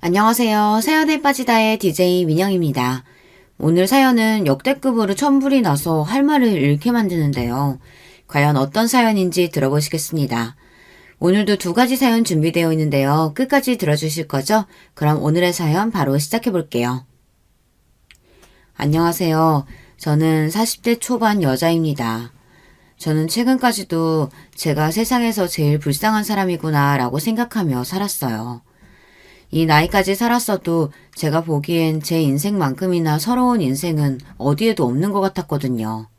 안녕하세요. 사연에 빠지다의 DJ 민영입니다. 오늘 사연은 역대급으로 천불이 나서 할 말을 잃게 만드는데요. 과연 어떤 사연인지 들어보시겠습니다. 오늘도 두 가지 사연 준비되어 있는데요. 끝까지 들어주실 거죠? 그럼 오늘의 사연 바로 시작해 볼게요. 안녕하세요. 저는 40대 초반 여자입니다. 저는 최근까지도 제가 세상에서 제일 불쌍한 사람이구나 라고 생각하며 살았어요. 이 나이까지 살았어도 제가 보기엔 제 인생만큼이나 서러운 인생은 어디에도 없는 것 같았거든요.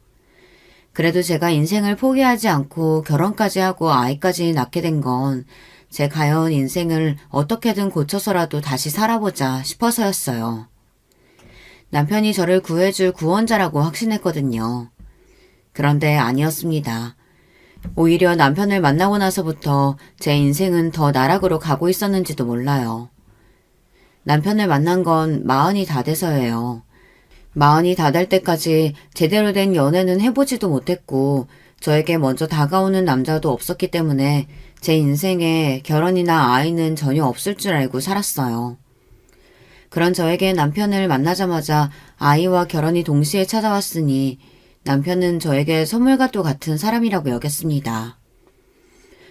그래도 제가 인생을 포기하지 않고 결혼까지 하고 아이까지 낳게 된 건 제 가여운 인생을 어떻게든 고쳐서라도 다시 살아보자 싶어서였어요. 남편이 저를 구해줄 구원자라고 확신했거든요. 그런데 아니었습니다. 오히려 남편을 만나고 나서부터 제 인생은 더 나락으로 가고 있었는지도 몰라요. 남편을 만난 건 40이 다 돼서예요. 40이 다 될 때까지 제대로 된 연애는 해보지도 못했고 저에게 먼저 다가오는 남자도 없었기 때문에 제 인생에 결혼이나 아이는 전혀 없을 줄 알고 살았어요. 그런 저에게 남편을 만나자마자 아이와 결혼이 동시에 찾아왔으니 남편은 저에게 선물과도 같은 사람이라고 여겼습니다.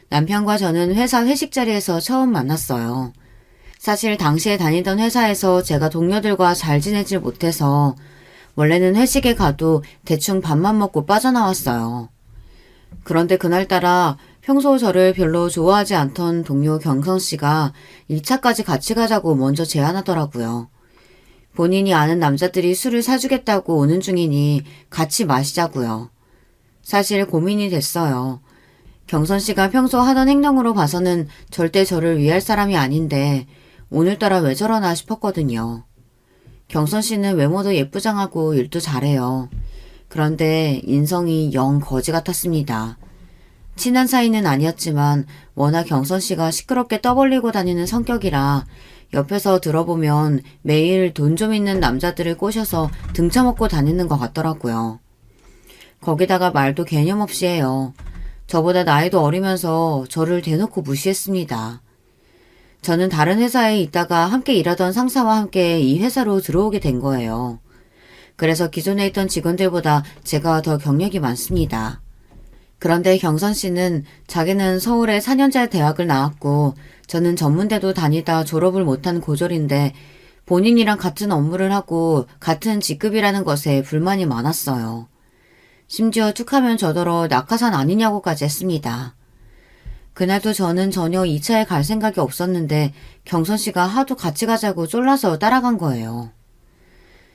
남편과 저는 회사 회식 자리에서 처음 만났어요. 사실 당시에 다니던 회사에서 제가 동료들과 잘 지내질 못해서 원래는 회식에 가도 대충 밥만 먹고 빠져나왔어요. 그런데 그날따라 평소 저를 별로 좋아하지 않던 동료 경선 씨가 1차까지 같이 가자고 먼저 제안하더라고요. 본인이 아는 남자들이 술을 사주겠다고 오는 중이니 같이 마시자고요. 사실 고민이 됐어요. 경선 씨가 평소 하던 행동으로 봐서는 절대 저를 위할 사람이 아닌데 오늘따라 왜 저러나 싶었거든요. 경선 씨는 외모도 예쁘장하고 일도 잘해요. 그런데 인성이 영 거지 같았습니다. 친한 사이는 아니었지만 워낙 경선 씨가 시끄럽게 떠벌리고 다니는 성격이라 옆에서 들어보면 매일 돈 좀 있는 남자들을 꼬셔서 등쳐먹고 다니는 것 같더라고요. 거기다가 말도 개념 없이 해요. 저보다 나이도 어리면서 저를 대놓고 무시했습니다. 저는 다른 회사에 있다가 함께 일하던 상사와 함께 이 회사로 들어오게 된 거예요. 그래서 기존에 있던 직원들보다 제가 더 경력이 많습니다. 그런데 경선 씨는 자기는 서울에 4년제 대학을 나왔고 저는 전문대도 다니다 졸업을 못한 고졸인데 본인이랑 같은 업무를 하고 같은 직급이라는 것에 불만이 많았어요. 심지어 툭하면 저더러 낙하산 아니냐고까지 했습니다. 그날도 저는 전혀 2차에 갈 생각이 없었는데 경선 씨가 하도 같이 가자고 쫄라서 따라간 거예요.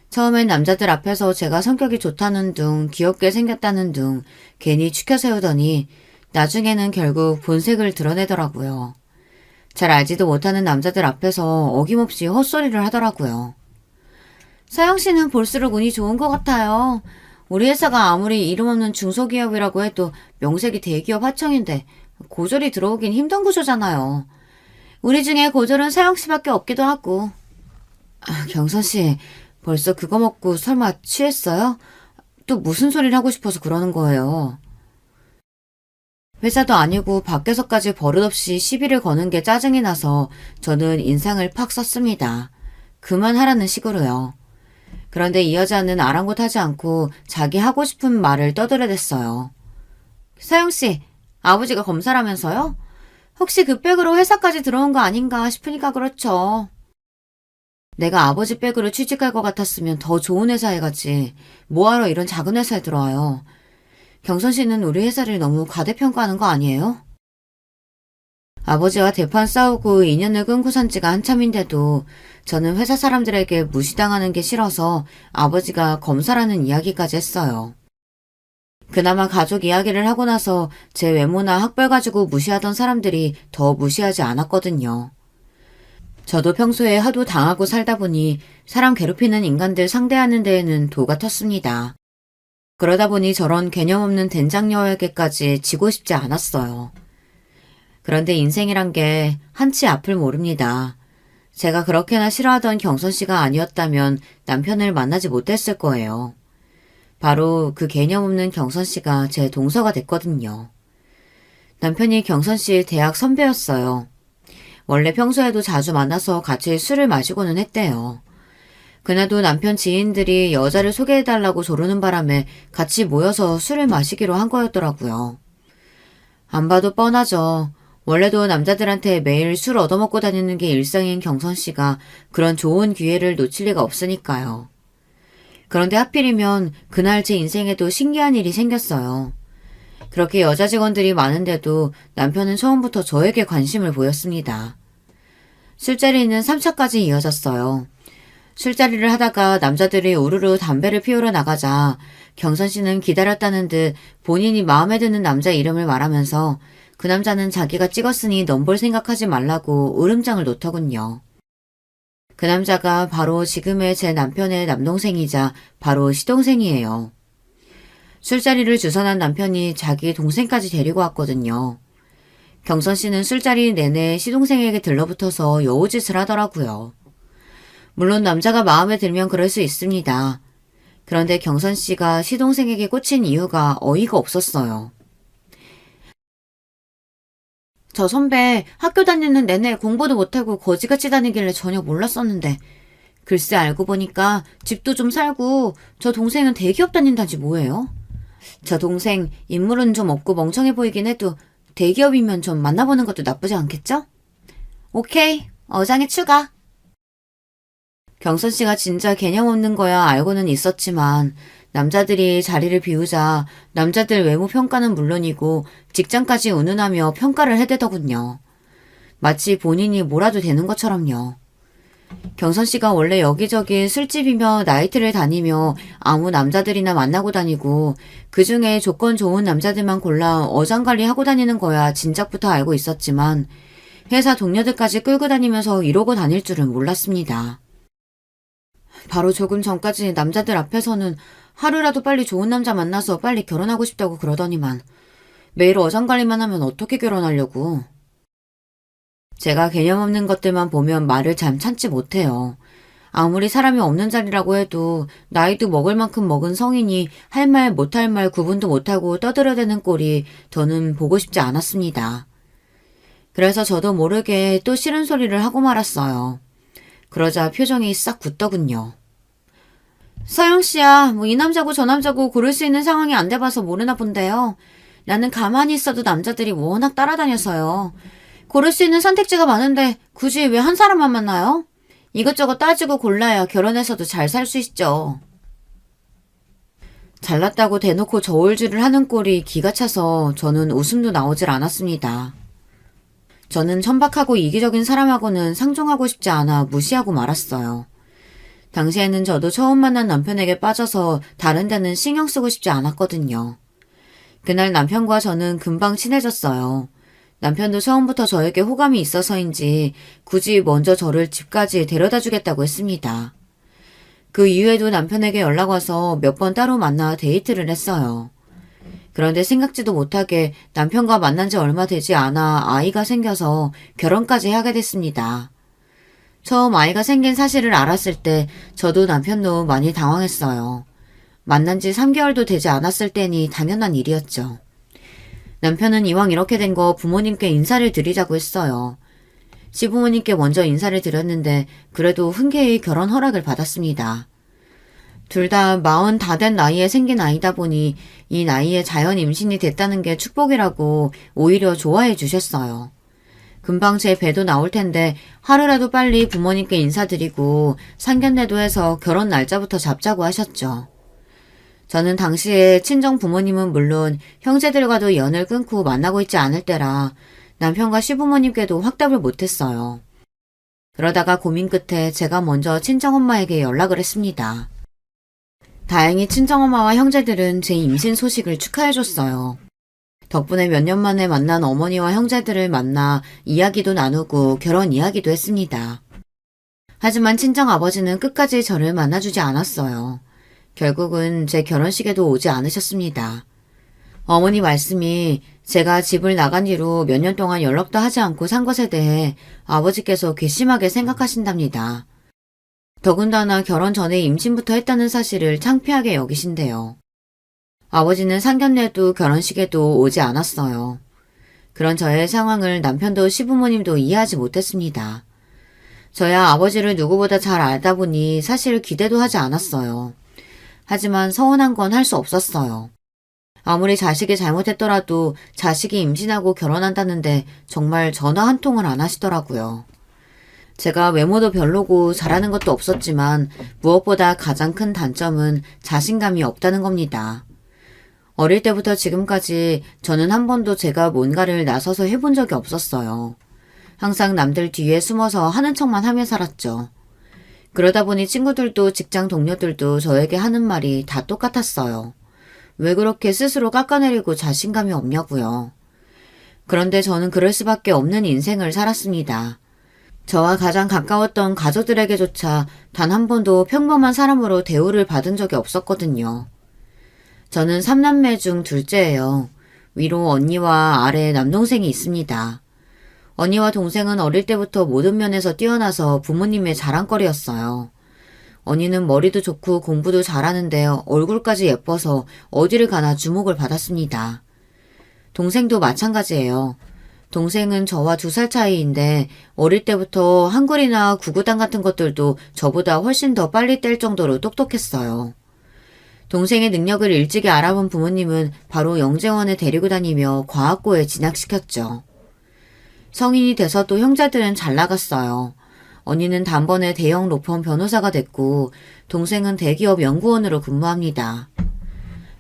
처음엔 남자들 앞에서 제가 성격이 좋다는 둥, 귀엽게 생겼다는 둥 괜히 추켜 세우더니 나중에는 결국 본색을 드러내더라고요. 잘 알지도 못하는 남자들 앞에서 어김없이 헛소리를 하더라고요. 서영 씨는 볼수록 운이 좋은 것 같아요. 우리 회사가 아무리 이름 없는 중소기업이라고 해도 명색이 대기업 하청인데 고졸이 들어오긴 힘든 구조잖아요. 우리 중에 고졸은 서영 씨밖에 없기도 하고. 경선 씨, 벌써 그거 먹고 설마 취했어요? 또 무슨 소리를 하고 싶어서 그러는 거예요. 회사도 아니고 밖에서까지 버릇없이 시비를 거는 게 짜증이 나서 저는 인상을 팍 썼습니다. 그만하라는 식으로요. 그런데 이 여자는 아랑곳하지 않고 자기 하고 싶은 말을 떠들어댔어요. 서영씨, 아버지가 검사라면서요? 혹시 그 백으로 회사까지 들어온 거 아닌가 싶으니까 그렇죠. 내가 아버지 백으로 취직할 것 같았으면 더 좋은 회사에 가지. 뭐하러 이런 작은 회사에 들어와요. 경선 씨는 우리 회사를 너무 과대평가하는 거 아니에요? 아버지와 대판 싸우고 인연을 끊고 산 지가 한참인데도 저는 회사 사람들에게 무시당하는 게 싫어서 아버지가 검사라는 이야기까지 했어요. 그나마 가족 이야기를 하고 나서 제 외모나 학벌 가지고 무시하던 사람들이 더 무시하지 않았거든요. 저도 평소에 하도 당하고 살다 보니 사람 괴롭히는 인간들 상대하는 데에는 도가 텄습니다. 그러다 보니 저런 개념 없는 된장녀에게까지 지고 싶지 않았어요. 그런데 인생이란 게 한치 앞을 모릅니다. 제가 그렇게나 싫어하던 경선 씨가 아니었다면 남편을 만나지 못했을 거예요. 바로 그 개념 없는 경선 씨가 제 동서가 됐거든요. 남편이 경선 씨의 대학 선배였어요. 원래 평소에도 자주 만나서 같이 술을 마시고는 했대요. 그날도 남편 지인들이 여자를 소개해달라고 조르는 바람에 같이 모여서 술을 마시기로 한 거였더라고요. 안 봐도 뻔하죠. 원래도 남자들한테 매일 술 얻어먹고 다니는 게 일상인 경선 씨가 그런 좋은 기회를 놓칠 리가 없으니까요. 그런데 하필이면 그날 제 인생에도 신기한 일이 생겼어요. 그렇게 여자 직원들이 많은데도 남편은 처음부터 저에게 관심을 보였습니다. 술자리는 3차까지 이어졌어요. 술자리를 하다가 남자들이 우르르 담배를 피우러 나가자 경선 씨는 기다렸다는 듯 본인이 마음에 드는 남자 이름을 말하면서 그 남자는 자기가 찍었으니 넘볼 생각하지 말라고 으름장을 놓더군요. 그 남자가 바로 지금의 제 남편의 남동생이자 바로 시동생이에요. 술자리를 주선한 남편이 자기 동생까지 데리고 왔거든요. 경선 씨는 술자리 내내 시동생에게 들러붙어서 여우짓을 하더라고요. 물론 남자가 마음에 들면 그럴 수 있습니다. 그런데 경선 씨가 시동생에게 꽂힌 이유가 어이가 없었어요. 저 선배 학교 다니는 내내 공부도 못하고 거지같이 다니길래 전혀 몰랐었는데 글쎄 알고 보니까 집도 좀 살고 저 동생은 대기업 다닌다지 뭐예요? 저 동생 인물은 좀 없고 멍청해 보이긴 해도 대기업이면 좀 만나보는 것도 나쁘지 않겠죠? 오케이, 어장에 추가. 경선 씨가 진짜 개념 없는 거야 알고는 있었지만 남자들이 자리를 비우자 남자들 외모 평가는 물론이고 직장까지 운운하며 평가를 해대더군요. 마치 본인이 뭐라도 되는 것처럼요. 경선 씨가 원래 여기저기 술집이며 나이트를 다니며 아무 남자들이나 만나고 다니고 그중에 조건 좋은 남자들만 골라 어장관리 하고 다니는 거야 진작부터 알고 있었지만 회사 동료들까지 끌고 다니면서 이러고 다닐 줄은 몰랐습니다. 바로 조금 전까지 남자들 앞에서는 하루라도 빨리 좋은 남자 만나서 빨리 결혼하고 싶다고 그러더니만 매일 어장관리만 하면 어떻게 결혼하려고. 제가 개념 없는 것들만 보면 말을 잘 참지 못해요. 아무리 사람이 없는 자리라고 해도 나이도 먹을 만큼 먹은 성인이 할 말 못할 말 구분도 못하고 떠들어대는 꼴이 저는 보고 싶지 않았습니다. 그래서 저도 모르게 또 싫은 소리를 하고 말았어요. 그러자 표정이 싹 굳더군요. 서영씨야, 뭐 이 남자고 저 남자고 고를 수 있는 상황이 안 돼봐서 모르나 본데요. 나는 가만히 있어도 남자들이 워낙 따라다녀서요. 고를 수 있는 선택지가 많은데 굳이 왜 한 사람만 만나요? 이것저것 따지고 골라야 결혼해서도 잘 살 수 있죠. 잘났다고 대놓고 저울질을 하는 꼴이 기가 차서 저는 웃음도 나오질 않았습니다. 저는 천박하고 이기적인 사람하고는 상종하고 싶지 않아 무시하고 말았어요. 당시에는 저도 처음 만난 남편에게 빠져서 다른 데는 신경 쓰고 싶지 않았거든요. 그날 남편과 저는 금방 친해졌어요. 남편도 처음부터 저에게 호감이 있어서인지 굳이 먼저 저를 집까지 데려다 주겠다고 했습니다. 그 이후에도 남편에게 연락 와서 몇 번 따로 만나 데이트를 했어요. 그런데 생각지도 못하게 남편과 만난 지 얼마 되지 않아 아이가 생겨서 결혼까지 하게 됐습니다. 처음 아이가 생긴 사실을 알았을 때 저도 남편도 많이 당황했어요. 만난 지 3개월도 되지 않았을 때니 당연한 일이었죠. 남편은 이왕 이렇게 된 거 부모님께 인사를 드리자고 했어요. 시부모님께 먼저 인사를 드렸는데 그래도 흔쾌히 결혼 허락을 받았습니다. 둘 다 40 다 된 나이에 생긴 아이다 보니 이 나이에 자연 임신이 됐다는 게 축복이라고 오히려 좋아해 주셨어요. 금방 제 배도 나올 텐데 하루라도 빨리 부모님께 인사드리고 상견례도 해서 결혼 날짜부터 잡자고 하셨죠. 저는 당시에 친정 부모님은 물론 형제들과도 연을 끊고 만나고 있지 않을 때라 남편과 시부모님께도 확답을 못했어요. 그러다가 고민 끝에 제가 먼저 친정엄마에게 연락을 했습니다. 다행히 친정엄마와 형제들은 제 임신 소식을 축하해줬어요. 덕분에 몇 년 만에 만난 어머니와 형제들을 만나 이야기도 나누고 결혼 이야기도 했습니다. 하지만 친정아버지는 끝까지 저를 만나주지 않았어요. 결국은 제 결혼식에도 오지 않으셨습니다. 어머니 말씀이 제가 집을 나간 뒤로 몇 년 동안 연락도 하지 않고 산 것에 대해 아버지께서 괘씸하게 생각하신답니다. 더군다나 결혼 전에 임신부터 했다는 사실을 창피하게 여기신대요. 아버지는 상견례도 결혼식에도 오지 않았어요. 그런 저의 상황을 남편도 시부모님도 이해하지 못했습니다. 저야 아버지를 누구보다 잘 알다 보니 사실 기대도 하지 않았어요. 하지만 서운한 건 할 수 없었어요. 아무리 자식이 잘못했더라도 자식이 임신하고 결혼한다는데 정말 전화 한 통을 안 하시더라고요. 제가 외모도 별로고 잘하는 것도 없었지만 무엇보다 가장 큰 단점은 자신감이 없다는 겁니다. 어릴 때부터 지금까지 저는 한 번도 제가 뭔가를 나서서 해본 적이 없었어요. 항상 남들 뒤에 숨어서 하는 척만 하며 살았죠. 그러다 보니 친구들도 직장 동료들도 저에게 하는 말이 다 똑같았어요. 왜 그렇게 스스로 깎아내리고 자신감이 없냐고요. 그런데 저는 그럴 수밖에 없는 인생을 살았습니다. 저와 가장 가까웠던 가족들에게조차 단 한 번도 평범한 사람으로 대우를 받은 적이 없었거든요. 저는 3남매 중 둘째예요. 위로 언니와 아래 남동생이 있습니다. 언니와 동생은 어릴 때부터 모든 면에서 뛰어나서 부모님의 자랑거리였어요. 언니는 머리도 좋고 공부도 잘하는데 얼굴까지 예뻐서 어디를 가나 주목을 받았습니다. 동생도 마찬가지예요. 동생은 저와 2살 차이인데 어릴 때부터 한글이나 구구단 같은 것들도 저보다 훨씬 더 빨리 뗄 정도로 똑똑했어요. 동생의 능력을 일찍이 알아본 부모님은 바로 영재원에 데리고 다니며 과학고에 진학시켰죠. 성인이 돼서도 형제들은 잘 나갔어요. 언니는 단번에 대형 로펌 변호사가 됐고 동생은 대기업 연구원으로 근무합니다.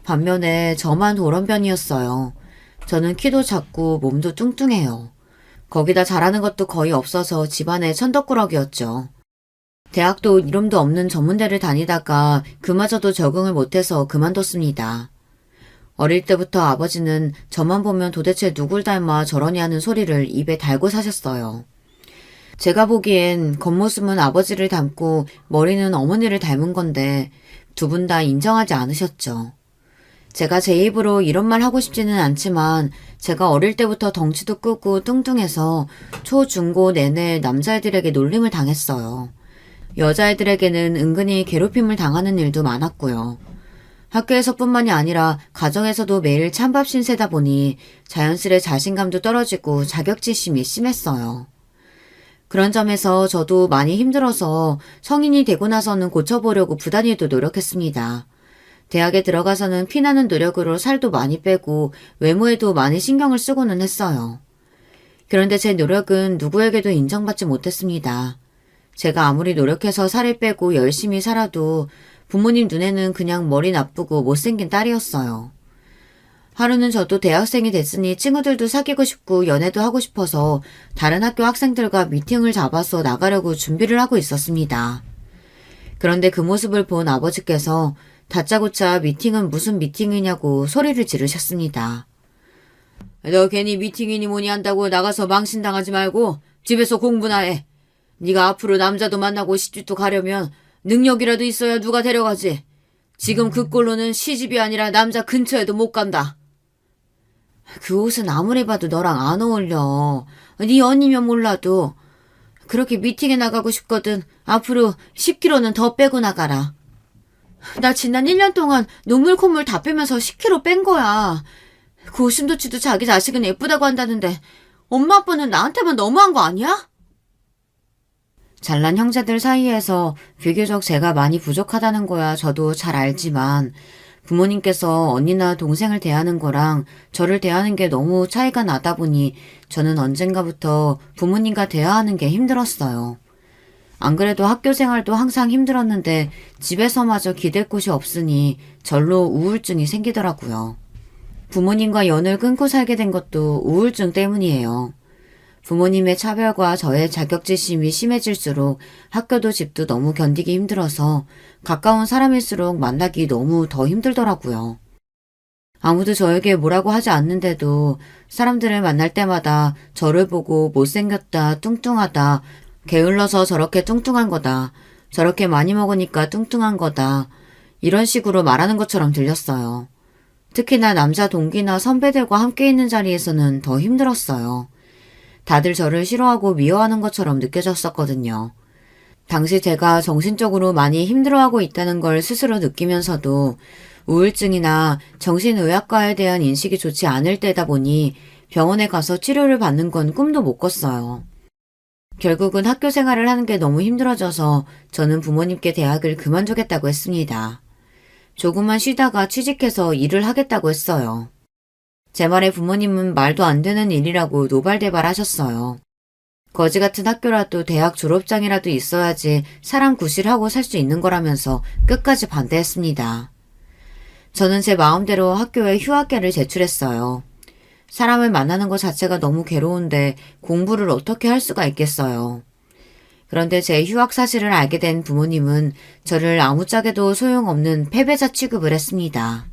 반면에 저만 돌연변이었어요. 저는 키도 작고 몸도 뚱뚱해요. 거기다 잘하는 것도 거의 없어서 집안의 천덕꾸러기였죠. 대학도 이름도 없는 전문대를 다니다가 그마저도 적응을 못해서 그만뒀습니다. 어릴 때부터 아버지는 저만 보면 도대체 누굴 닮아 저러냐 하는 소리를 입에 달고 사셨어요. 제가 보기엔 겉모습은 아버지를 닮고 머리는 어머니를 닮은 건데 두 분 다 인정하지 않으셨죠. 제가 제 입으로 이런 말 하고 싶지는 않지만 제가 어릴 때부터 덩치도 크고 뚱뚱해서 초, 중, 고 내내 남자애들에게 놀림을 당했어요. 여자애들에게는 은근히 괴롭힘을 당하는 일도 많았고요. 학교에서뿐만이 아니라 가정에서도 매일 찬밥 신세다 보니 자연스레 자신감도 떨어지고 자격지심이 심했어요. 그런 점에서 저도 많이 힘들어서 성인이 되고 나서는 고쳐보려고 부단히도 노력했습니다. 대학에 들어가서는 피나는 노력으로 살도 많이 빼고 외모에도 많이 신경을 쓰고는 했어요. 그런데 제 노력은 누구에게도 인정받지 못했습니다. 제가 아무리 노력해서 살을 빼고 열심히 살아도 부모님 눈에는 그냥 머리 나쁘고 못생긴 딸이었어요. 하루는 저도 대학생이 됐으니 친구들도 사귀고 싶고 연애도 하고 싶어서 다른 학교 학생들과 미팅을 잡아서 나가려고 준비를 하고 있었습니다. 그런데 그 모습을 본 아버지께서 다짜고짜 미팅은 무슨 미팅이냐고 소리를 지르셨습니다. 너 괜히 미팅이니 뭐니 한다고 나가서 망신당하지 말고 집에서 공부나 해. 네가 앞으로 남자도 만나고 시집도 가려면 능력이라도 있어야 누가 데려가지. 지금 그 꼴로는 시집이 아니라 남자 근처에도 못 간다. 그 옷은 아무리 봐도 너랑 안 어울려. 네 언니면 몰라도. 그렇게 미팅에 나가고 싶거든. 앞으로 10kg는 더 빼고 나가라. 나 지난 1년 동안 눈물 콧물 다 빼면서 10kg 뺀 거야. 그 오심도치도 자기 자식은 예쁘다고 한다는데 엄마 아빠는 나한테만 너무한 거 아니야? 잘난 형제들 사이에서 비교적 제가 많이 부족하다는 거야 저도 잘 알지만 부모님께서 언니나 동생을 대하는 거랑 저를 대하는 게 너무 차이가 나다 보니 저는 언젠가부터 부모님과 대화하는 게 힘들었어요. 안 그래도 학교 생활도 항상 힘들었는데 집에서마저 기댈 곳이 없으니 절로 우울증이 생기더라고요. 부모님과 연을 끊고 살게 된 것도 우울증 때문이에요. 부모님의 차별과 저의 자격지심이 심해질수록 학교도 집도 너무 견디기 힘들어서 가까운 사람일수록 만나기 너무 더 힘들더라고요. 아무도 저에게 뭐라고 하지 않는데도 사람들을 만날 때마다 저를 보고 못생겼다, 뚱뚱하다, 게을러서 저렇게 뚱뚱한 거다, 저렇게 많이 먹으니까 뚱뚱한 거다, 이런 식으로 말하는 것처럼 들렸어요. 특히나 남자 동기나 선배들과 함께 있는 자리에서는 더 힘들었어요. 다들 저를 싫어하고 미워하는 것처럼 느껴졌었거든요. 당시 제가 정신적으로 많이 힘들어하고 있다는 걸 스스로 느끼면서도 우울증이나 정신의학과에 대한 인식이 좋지 않을 때다 보니 병원에 가서 치료를 받는 건 꿈도 못 꿨어요. 결국은 학교 생활을 하는 게 너무 힘들어져서 저는 부모님께 대학을 그만두겠다고 했습니다. 조금만 쉬다가 취직해서 일을 하겠다고 했어요. 제 말에 부모님은 말도 안 되는 일이라고 노발대발 하셨어요. 거지 같은 학교라도 대학 졸업장이라도 있어야지 사람 구실하고 살 수 있는 거라면서 끝까지 반대했습니다. 저는 제 마음대로 학교에 휴학계를 제출했어요. 사람을 만나는 것 자체가 너무 괴로운데 공부를 어떻게 할 수가 있겠어요. 그런데 제 휴학 사실을 알게 된 부모님은 저를 아무짝에도 소용없는 패배자 취급을 했습니다.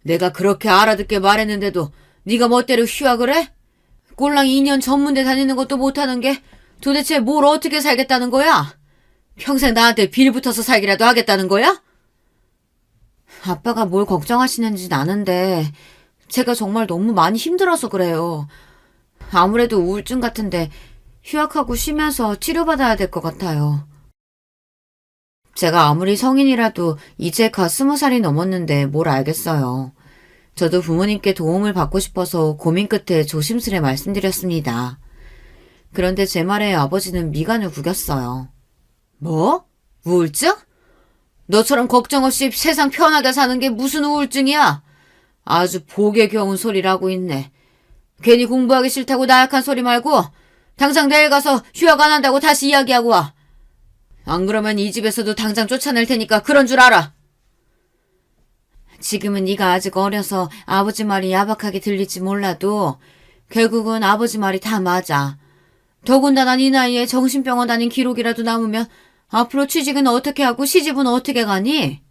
내가 그렇게 알아듣게 말했는데도 네가 멋대로 휴학을 해? 꼴랑 2년 전문대 다니는 것도 못하는 게 도대체 뭘 어떻게 살겠다는 거야? 평생 나한테 빌붙어서 살기라도 하겠다는 거야? 아빠가 뭘 걱정하시는지는 아는데 제가 정말 너무 많이 힘들어서 그래요. 아무래도 우울증 같은데 휴학하고 쉬면서 치료받아야 될 것 같아요. 제가 아무리 성인이라도 이제 갓 20살이 넘었는데 뭘 알겠어요. 저도 부모님께 도움을 받고 싶어서 고민 끝에 조심스레 말씀드렸습니다. 그런데 제 말에 아버지는 미간을 구겼어요. 뭐? 우울증? 너처럼 걱정 없이 세상 편하게 사는 게 무슨 우울증이야? 아주 복에 겨운 소리를 하고 있네. 괜히 공부하기 싫다고 나약한 소리 말고 당장 내일 가서 휴학 안 한다고 다시 이야기하고 와. 안 그러면 이 집에서도 당장 쫓아낼 테니까 그런 줄 알아. 지금은 네가 아직 어려서 아버지 말이 야박하게 들릴지 몰라도 결국은 아버지 말이 다 맞아. 더군다나 네 나이에 정신병원 다닌 기록이라도 남으면 앞으로 취직은 어떻게 하고 시집은 어떻게 가니?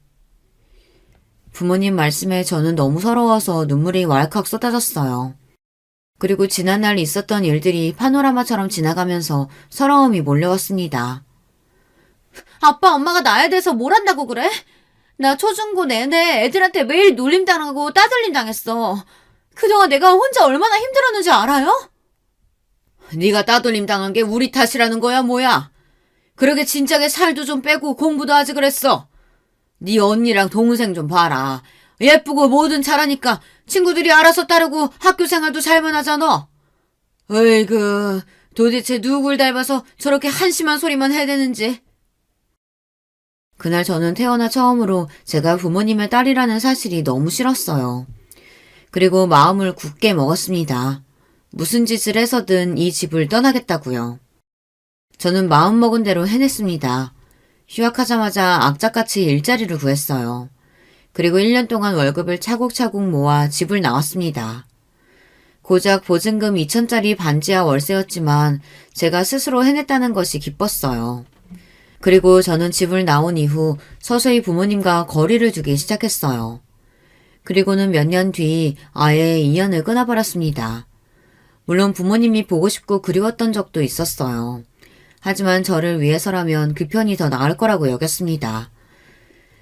부모님 말씀에 저는 너무 서러워서 눈물이 왈칵 쏟아졌어요. 그리고 지난날 있었던 일들이 파노라마처럼 지나가면서 서러움이 몰려왔습니다. 아빠 엄마가 나에 대해서 뭘 한다고 그래? 나 초중고 내내 애들한테 매일 놀림당하고 따돌림 당했어. 그동안 내가 혼자 얼마나 힘들었는지 알아요? 네가 따돌림 당한 게 우리 탓이라는 거야 뭐야? 그러게 진작에 살도 좀 빼고 공부도 하지 그랬어. 네 언니랑 동생 좀 봐라. 예쁘고 뭐든 잘하니까 친구들이 알아서 따르고 학교 생활도 잘만 하잖아. 어이구, 도대체 누굴 닮아서 저렇게 한심한 소리만 해대는지. 그날 저는 태어나 처음으로 제가 부모님의 딸이라는 사실이 너무 싫었어요. 그리고 마음을 굳게 먹었습니다. 무슨 짓을 해서든 이 집을 떠나겠다고요. 저는 마음먹은 대로 해냈습니다. 휴학하자마자 악착같이 일자리를 구했어요. 그리고 1년 동안 월급을 차곡차곡 모아 집을 나왔습니다. 고작 보증금 2천짜리 반지하 월세였지만 제가 스스로 해냈다는 것이 기뻤어요. 그리고 저는 집을 나온 이후 서서히 부모님과 거리를 두기 시작했어요. 그리고는 몇 년 뒤 아예 인연을 끊어버렸습니다. 물론 부모님이 보고 싶고 그리웠던 적도 있었어요. 하지만 저를 위해서라면 그 편이 더 나을 거라고 여겼습니다.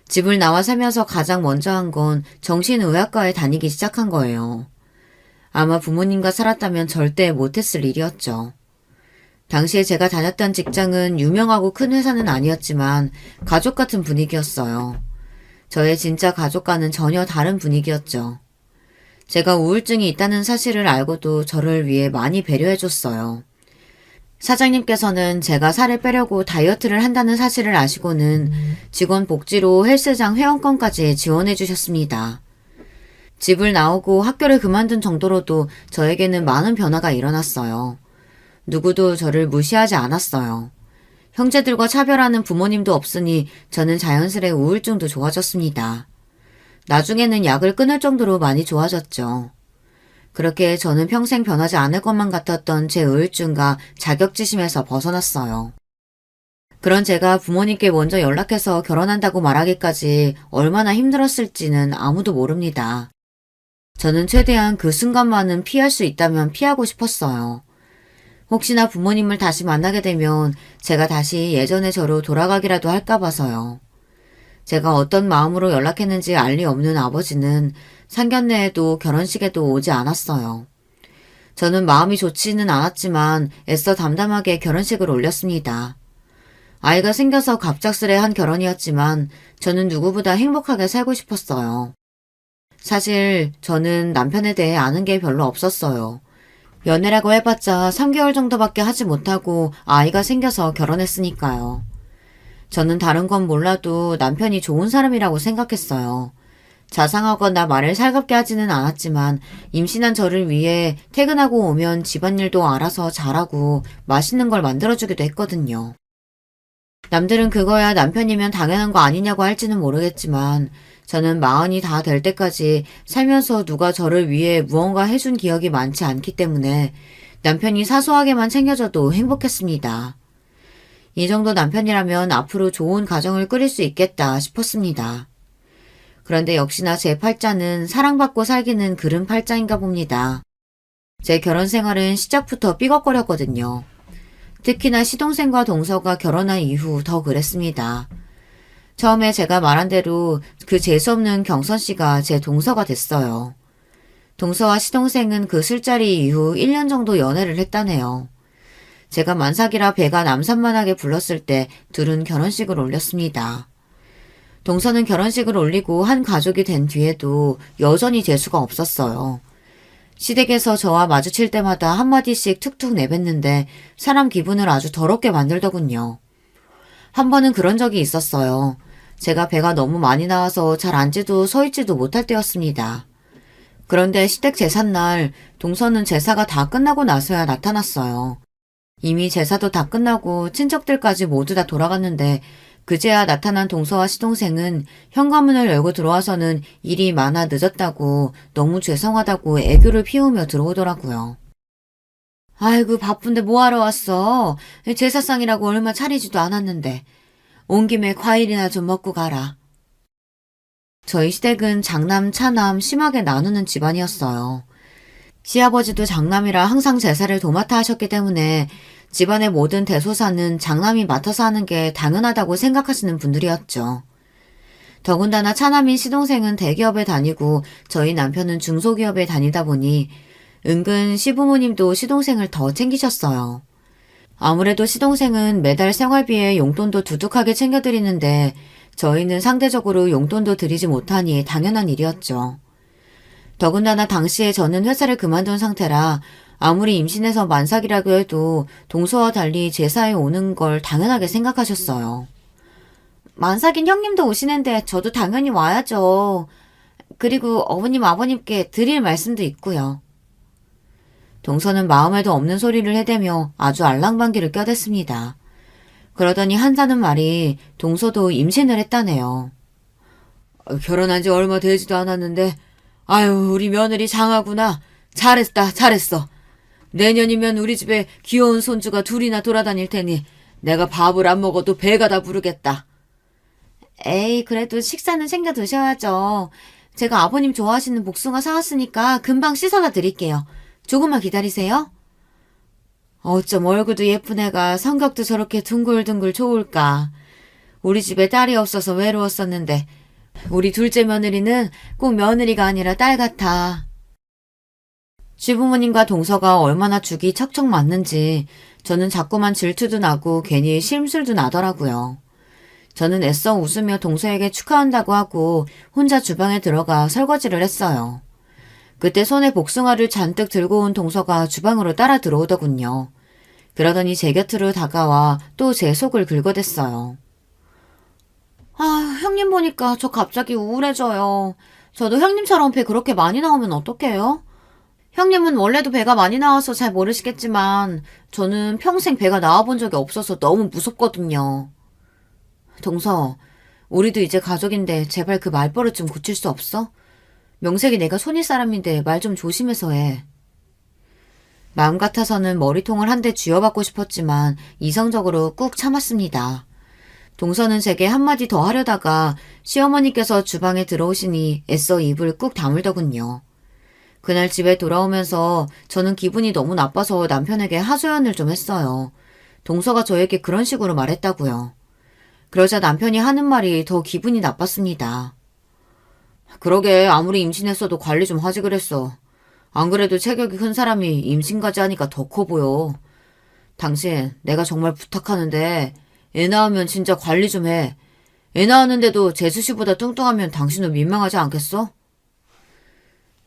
집을 나와 살면서 가장 먼저 한 건 정신의학과에 다니기 시작한 거예요. 아마 부모님과 살았다면 절대 못했을 일이었죠. 당시에 제가 다녔던 직장은 유명하고 큰 회사는 아니었지만 가족 같은 분위기였어요. 저의 진짜 가족과는 전혀 다른 분위기였죠. 제가 우울증이 있다는 사실을 알고도 저를 위해 많이 배려해줬어요. 사장님께서는 제가 살을 빼려고 다이어트를 한다는 사실을 아시고는 직원 복지로 헬스장 회원권까지 지원해 주셨습니다. 집을 나오고 학교를 그만둔 정도로도 저에게는 많은 변화가 일어났어요. 누구도 저를 무시하지 않았어요. 형제들과 차별하는 부모님도 없으니 저는 자연스레 우울증도 좋아졌습니다. 나중에는 약을 끊을 정도로 많이 좋아졌죠. 그렇게 저는 평생 변하지 않을 것만 같았던 제 우울증과 자격지심에서 벗어났어요. 그런 제가 부모님께 먼저 연락해서 결혼한다고 말하기까지 얼마나 힘들었을지는 아무도 모릅니다. 저는 최대한 그 순간만은 피할 수 있다면 피하고 싶었어요. 혹시나 부모님을 다시 만나게 되면 제가 다시 예전의 저로 돌아가기라도 할까 봐서요. 제가 어떤 마음으로 연락했는지 알 리 없는 아버지는 상견례에도 결혼식에도 오지 않았어요. 저는 마음이 좋지는 않았지만 애써 담담하게 결혼식을 올렸습니다. 아이가 생겨서 갑작스레 한 결혼이었지만 저는 누구보다 행복하게 살고 싶었어요. 사실 저는 남편에 대해 아는 게 별로 없었어요. 연애라고 해봤자 3개월 정도밖에 하지 못하고 아이가 생겨서 결혼했으니까요. 저는 다른 건 몰라도 남편이 좋은 사람이라고 생각했어요. 자상하거나 말을 살갑게 하지는 않았지만 임신한 저를 위해 퇴근하고 오면 집안일도 알아서 잘하고 맛있는 걸 만들어주기도 했거든요. 남들은 그거야 남편이면 당연한 거 아니냐고 할지는 모르겠지만 저는 마흔이 다 될 때까지 살면서 누가 저를 위해 무언가 해준 기억이 많지 않기 때문에 남편이 사소하게만 챙겨줘도 행복했습니다. 이 정도 남편이라면 앞으로 좋은 가정을 꾸릴 수 있겠다 싶었습니다. 그런데 역시나 제 팔자는 사랑받고 살기는 그른 팔자인가 봅니다. 제 결혼 생활은 시작부터 삐걱거렸거든요. 특히나 시동생과 동서가 결혼한 이후 더 그랬습니다. 처음에 제가 말한 대로 그 재수없는 경선 씨가 제 동서가 됐어요. 동서와 시동생은 그 술자리 이후 1년 정도 연애를 했다네요. 제가 만삭이라 배가 남산만하게 불렀을 때 둘은 결혼식을 올렸습니다. 동서는 결혼식을 올리고 한 가족이 된 뒤에도 여전히 재수가 없었어요. 시댁에서 저와 마주칠 때마다 한마디씩 툭툭 내뱉는데 사람 기분을 아주 더럽게 만들더군요. 한 번은 그런 적이 있었어요. 제가 배가 너무 많이 나와서 잘 앉지도 서 있지도 못할 때였습니다. 그런데 시댁 제삿날 동서는 제사가 다 끝나고 나서야 나타났어요. 이미 제사도 다 끝나고 친척들까지 모두 다 돌아갔는데 그제야 나타난 동서와 시동생은 현관문을 열고 들어와서는 일이 많아 늦었다고 너무 죄송하다고 애교를 피우며 들어오더라고요. 아이고 바쁜데 뭐하러 왔어? 제사상이라고 얼마 차리지도 않았는데. 온 김에 과일이나 좀 먹고 가라. 저희 시댁은 장남, 차남 심하게 나누는 집안이었어요. 시아버지도 장남이라 항상 제사를 도맡아 하셨기 때문에 집안의 모든 대소사는 장남이 맡아서 하는 게 당연하다고 생각하시는 분들이었죠. 더군다나 차남인 시동생은 대기업에 다니고 저희 남편은 중소기업에 다니다 보니 은근 시부모님도 시동생을 더 챙기셨어요. 아무래도 시동생은 매달 생활비에 용돈도 두둑하게 챙겨드리는데 저희는 상대적으로 용돈도 드리지 못하니 당연한 일이었죠. 더군다나 당시에 저는 회사를 그만둔 상태라 아무리 임신해서 만삭이라고 해도 동서와 달리 제사에 오는 걸 당연하게 생각하셨어요. 만삭인 형님도 오시는데 저도 당연히 와야죠. 그리고 어머님 아버님께 드릴 말씀도 있고요. 동서는 마음에도 없는 소리를 해대며 아주 알랑방귀를 껴댔습니다. 그러더니 한다는 말이 동서도 임신을 했다네요. 결혼한 지 얼마 되지도 않았는데 아유 우리 며느리 장하구나. 잘했다 잘했어. 내년이면 우리 집에 귀여운 손주가 둘이나 돌아다닐 테니 내가 밥을 안 먹어도 배가 다 부르겠다. 에이 그래도 식사는 챙겨 드셔야죠. 제가 아버님 좋아하시는 복숭아 사왔으니까 금방 씻어다 드릴게요. 조금만 기다리세요. 어쩜 얼굴도 예쁜 애가 성격도 저렇게 둥글둥글 좋을까. 우리 집에 딸이 없어서 외로웠었는데 우리 둘째 며느리는 꼭 며느리가 아니라 딸 같아. 시부모님과 동서가 얼마나 죽이 척척 맞는지 저는 자꾸만 질투도 나고 괜히 심술도 나더라고요. 저는 애써 웃으며 동서에게 축하한다고 하고 혼자 주방에 들어가 설거지를 했어요. 그때 손에 복숭아를 잔뜩 들고 온 동서가 주방으로 따라 들어오더군요. 그러더니 제 곁으로 다가와 또 제 속을 긁어댔어요. 아, 형님 보니까 저 갑자기 우울해져요. 저도 형님처럼 배 그렇게 많이 나오면 어떡해요? 형님은 원래도 배가 많이 나와서 잘 모르시겠지만 저는 평생 배가 나와본 적이 없어서 너무 무섭거든요. 동서, 우리도 이제 가족인데 제발 그 말버릇 좀 고칠 수 없어? 명색이 내가 손윗 사람인데 말 좀 조심해서 해. 마음 같아서는 머리통을 한 대 쥐어받고 싶었지만 이성적으로 꾹 참았습니다. 동서는 제게 한마디 더 하려다가 시어머니께서 주방에 들어오시니 애써 입을 꾹 다물더군요. 그날 집에 돌아오면서 저는 기분이 너무 나빠서 남편에게 하소연을 좀 했어요. 동서가 저에게 그런 식으로 말했다고요. 그러자 남편이 하는 말이 더 기분이 나빴습니다. 그러게 아무리 임신했어도 관리 좀 하지 그랬어. 안 그래도 체격이 큰 사람이 임신까지 하니까 더 커 보여. 당신 내가 정말 부탁하는데 애 낳으면 진짜 관리 좀 해. 애 낳았는데도 재수 씨보다 뚱뚱하면 당신도 민망하지 않겠어?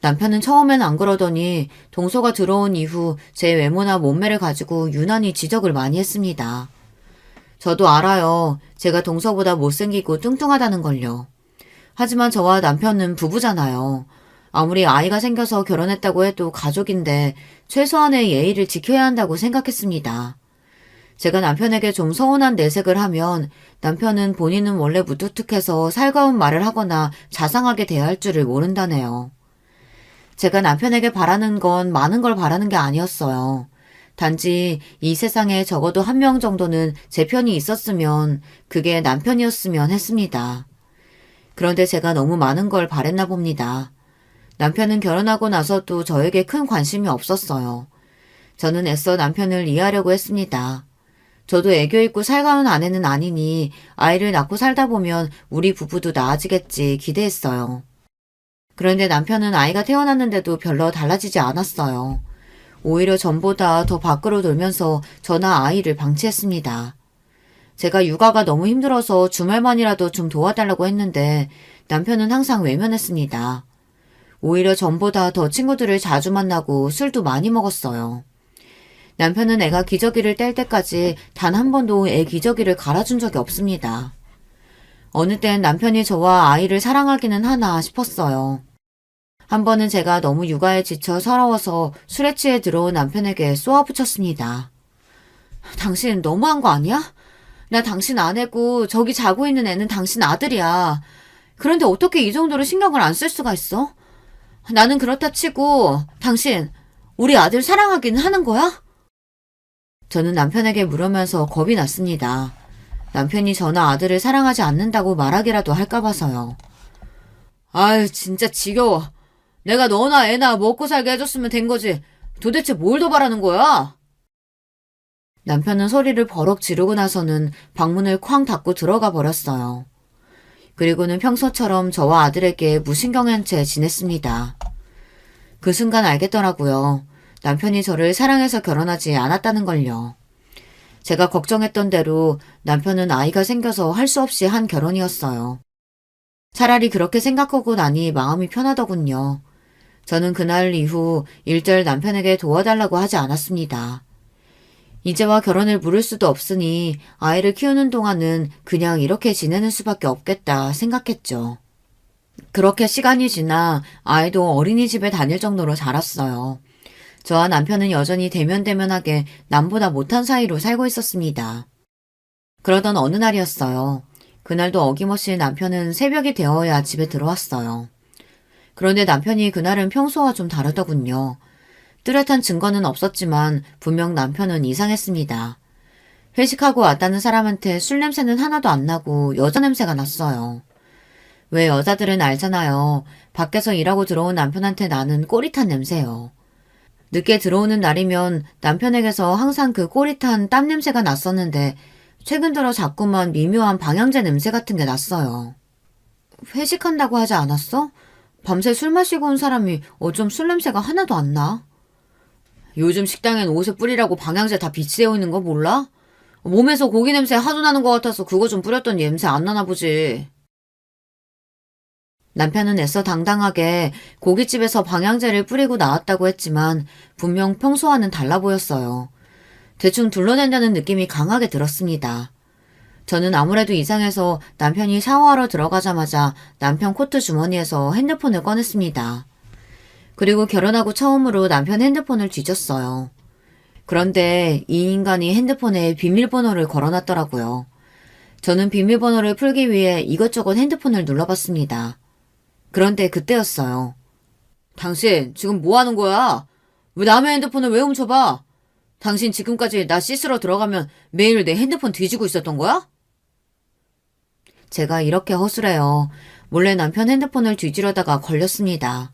남편은 처음엔 안 그러더니 동서가 들어온 이후 제 외모나 몸매를 가지고 유난히 지적을 많이 했습니다. 저도 알아요. 제가 동서보다 못생기고 뚱뚱하다는 걸요. 하지만 저와 남편은 부부잖아요. 아무리 아이가 생겨서 결혼했다고 해도 가족인데 최소한의 예의를 지켜야 한다고 생각했습니다. 제가 남편에게 좀 서운한 내색을 하면 남편은 본인은 원래 무뚝뚝해서 살가운 말을 하거나 자상하게 대할 줄을 모른다네요. 제가 남편에게 바라는 건 많은 걸 바라는 게 아니었어요. 단지 이 세상에 적어도 한 명 정도는 제 편이 있었으면 그게 남편이었으면 했습니다. 그런데 제가 너무 많은 걸 바랬나 봅니다. 남편은 결혼하고 나서도 저에게 큰 관심이 없었어요. 저는 애써 남편을 이해하려고 했습니다. 저도 애교 있고 살가운 아내는 아니니 아이를 낳고 살다 보면 우리 부부도 나아지겠지 기대했어요. 그런데 남편은 아이가 태어났는데도 별로 달라지지 않았어요. 오히려 전보다 더 밖으로 놀면서 저나 아이를 방치했습니다. 제가 육아가 너무 힘들어서 주말만이라도 좀 도와달라고 했는데 남편은 항상 외면했습니다. 오히려 전보다 더 친구들을 자주 만나고 술도 많이 먹었어요. 남편은 애가 기저귀를 뗄 때까지 단 한 번도 애 기저귀를 갈아준 적이 없습니다. 어느 땐 남편이 저와 아이를 사랑하기는 하나 싶었어요. 한 번은 제가 너무 육아에 지쳐 서러워서 술에 취해 들어온 남편에게 쏘아붙였습니다. 당신 너무한 거 아니야? 나 당신 아내고 저기 자고 있는 애는 당신 아들이야. 그런데 어떻게 이 정도로 신경을 안 쓸 수가 있어? 나는 그렇다 치고 당신 우리 아들 사랑하기는 하는 거야? 저는 남편에게 물으면서 겁이 났습니다. 남편이 저나 아들을 사랑하지 않는다고 말하기라도 할까 봐서요. 아유 진짜 지겨워. 내가 너나 애나 먹고 살게 해줬으면 된 거지. 도대체 뭘 더 바라는 거야? 남편은 소리를 버럭 지르고 나서는 방문을 쾅 닫고 들어가 버렸어요. 그리고는 평소처럼 저와 아들에게 무신경한 채 지냈습니다. 그 순간 알겠더라고요. 남편이 저를 사랑해서 결혼하지 않았다는 걸요. 제가 걱정했던 대로 남편은 아이가 생겨서 할 수 없이 한 결혼이었어요. 차라리 그렇게 생각하고 나니 마음이 편하더군요. 저는 그날 이후 일절 남편에게 도와달라고 하지 않았습니다. 이제와 결혼을 물을 수도 없으니 아이를 키우는 동안은 그냥 이렇게 지내는 수밖에 없겠다 생각했죠. 그렇게 시간이 지나 아이도 어린이집에 다닐 정도로 자랐어요. 저와 남편은 여전히 대면대면하게 남보다 못한 사이로 살고 있었습니다. 그러던 어느 날이었어요. 그날도 어김없이 남편은 새벽이 되어야 집에 들어왔어요. 그런데 남편이 그날은 평소와 좀 다르더군요. 뚜렷한 증거는 없었지만 분명 남편은 이상했습니다. 회식하고 왔다는 사람한테 술 냄새는 하나도 안 나고 여자 냄새가 났어요. 왜 여자들은 알잖아요. 밖에서 일하고 들어온 남편한테 나는 꼬릿한 냄새요. 늦게 들어오는 날이면 남편에게서 항상 그 꼬릿한 땀 냄새가 났었는데 최근 들어 자꾸만 미묘한 방향제 냄새 같은 게 났어요. 회식한다고 하지 않았어? 밤새 술 마시고 온 사람이 어쩜 술 냄새가 하나도 안 나? 요즘 식당엔 옷에 뿌리라고 방향제 다 비치되어 있는 거 몰라? 몸에서 고기 냄새 하도 나는 것 같아서 그거 좀 뿌렸더니 냄새 안 나나 보지. 남편은 애써 당당하게 고깃집에서 방향제를 뿌리고 나왔다고 했지만 분명 평소와는 달라 보였어요. 대충 둘러댄다는 느낌이 강하게 들었습니다. 저는 아무래도 이상해서 남편이 샤워하러 들어가자마자 남편 코트 주머니에서 핸드폰을 꺼냈습니다. 그리고 결혼하고 처음으로 남편 핸드폰을 뒤졌어요. 그런데 이 인간이 핸드폰에 비밀번호를 걸어놨더라고요. 저는 비밀번호를 풀기 위해 이것저것 핸드폰을 눌러봤습니다. 그런데 그때였어요. 당신 지금 뭐 하는 거야? 왜 남의 핸드폰을 왜 훔쳐봐? 당신 지금까지 나 씻으러 들어가면 매일 내 핸드폰 뒤지고 있었던 거야? 제가 이렇게 허술해요. 몰래 남편 핸드폰을 뒤지려다가 걸렸습니다.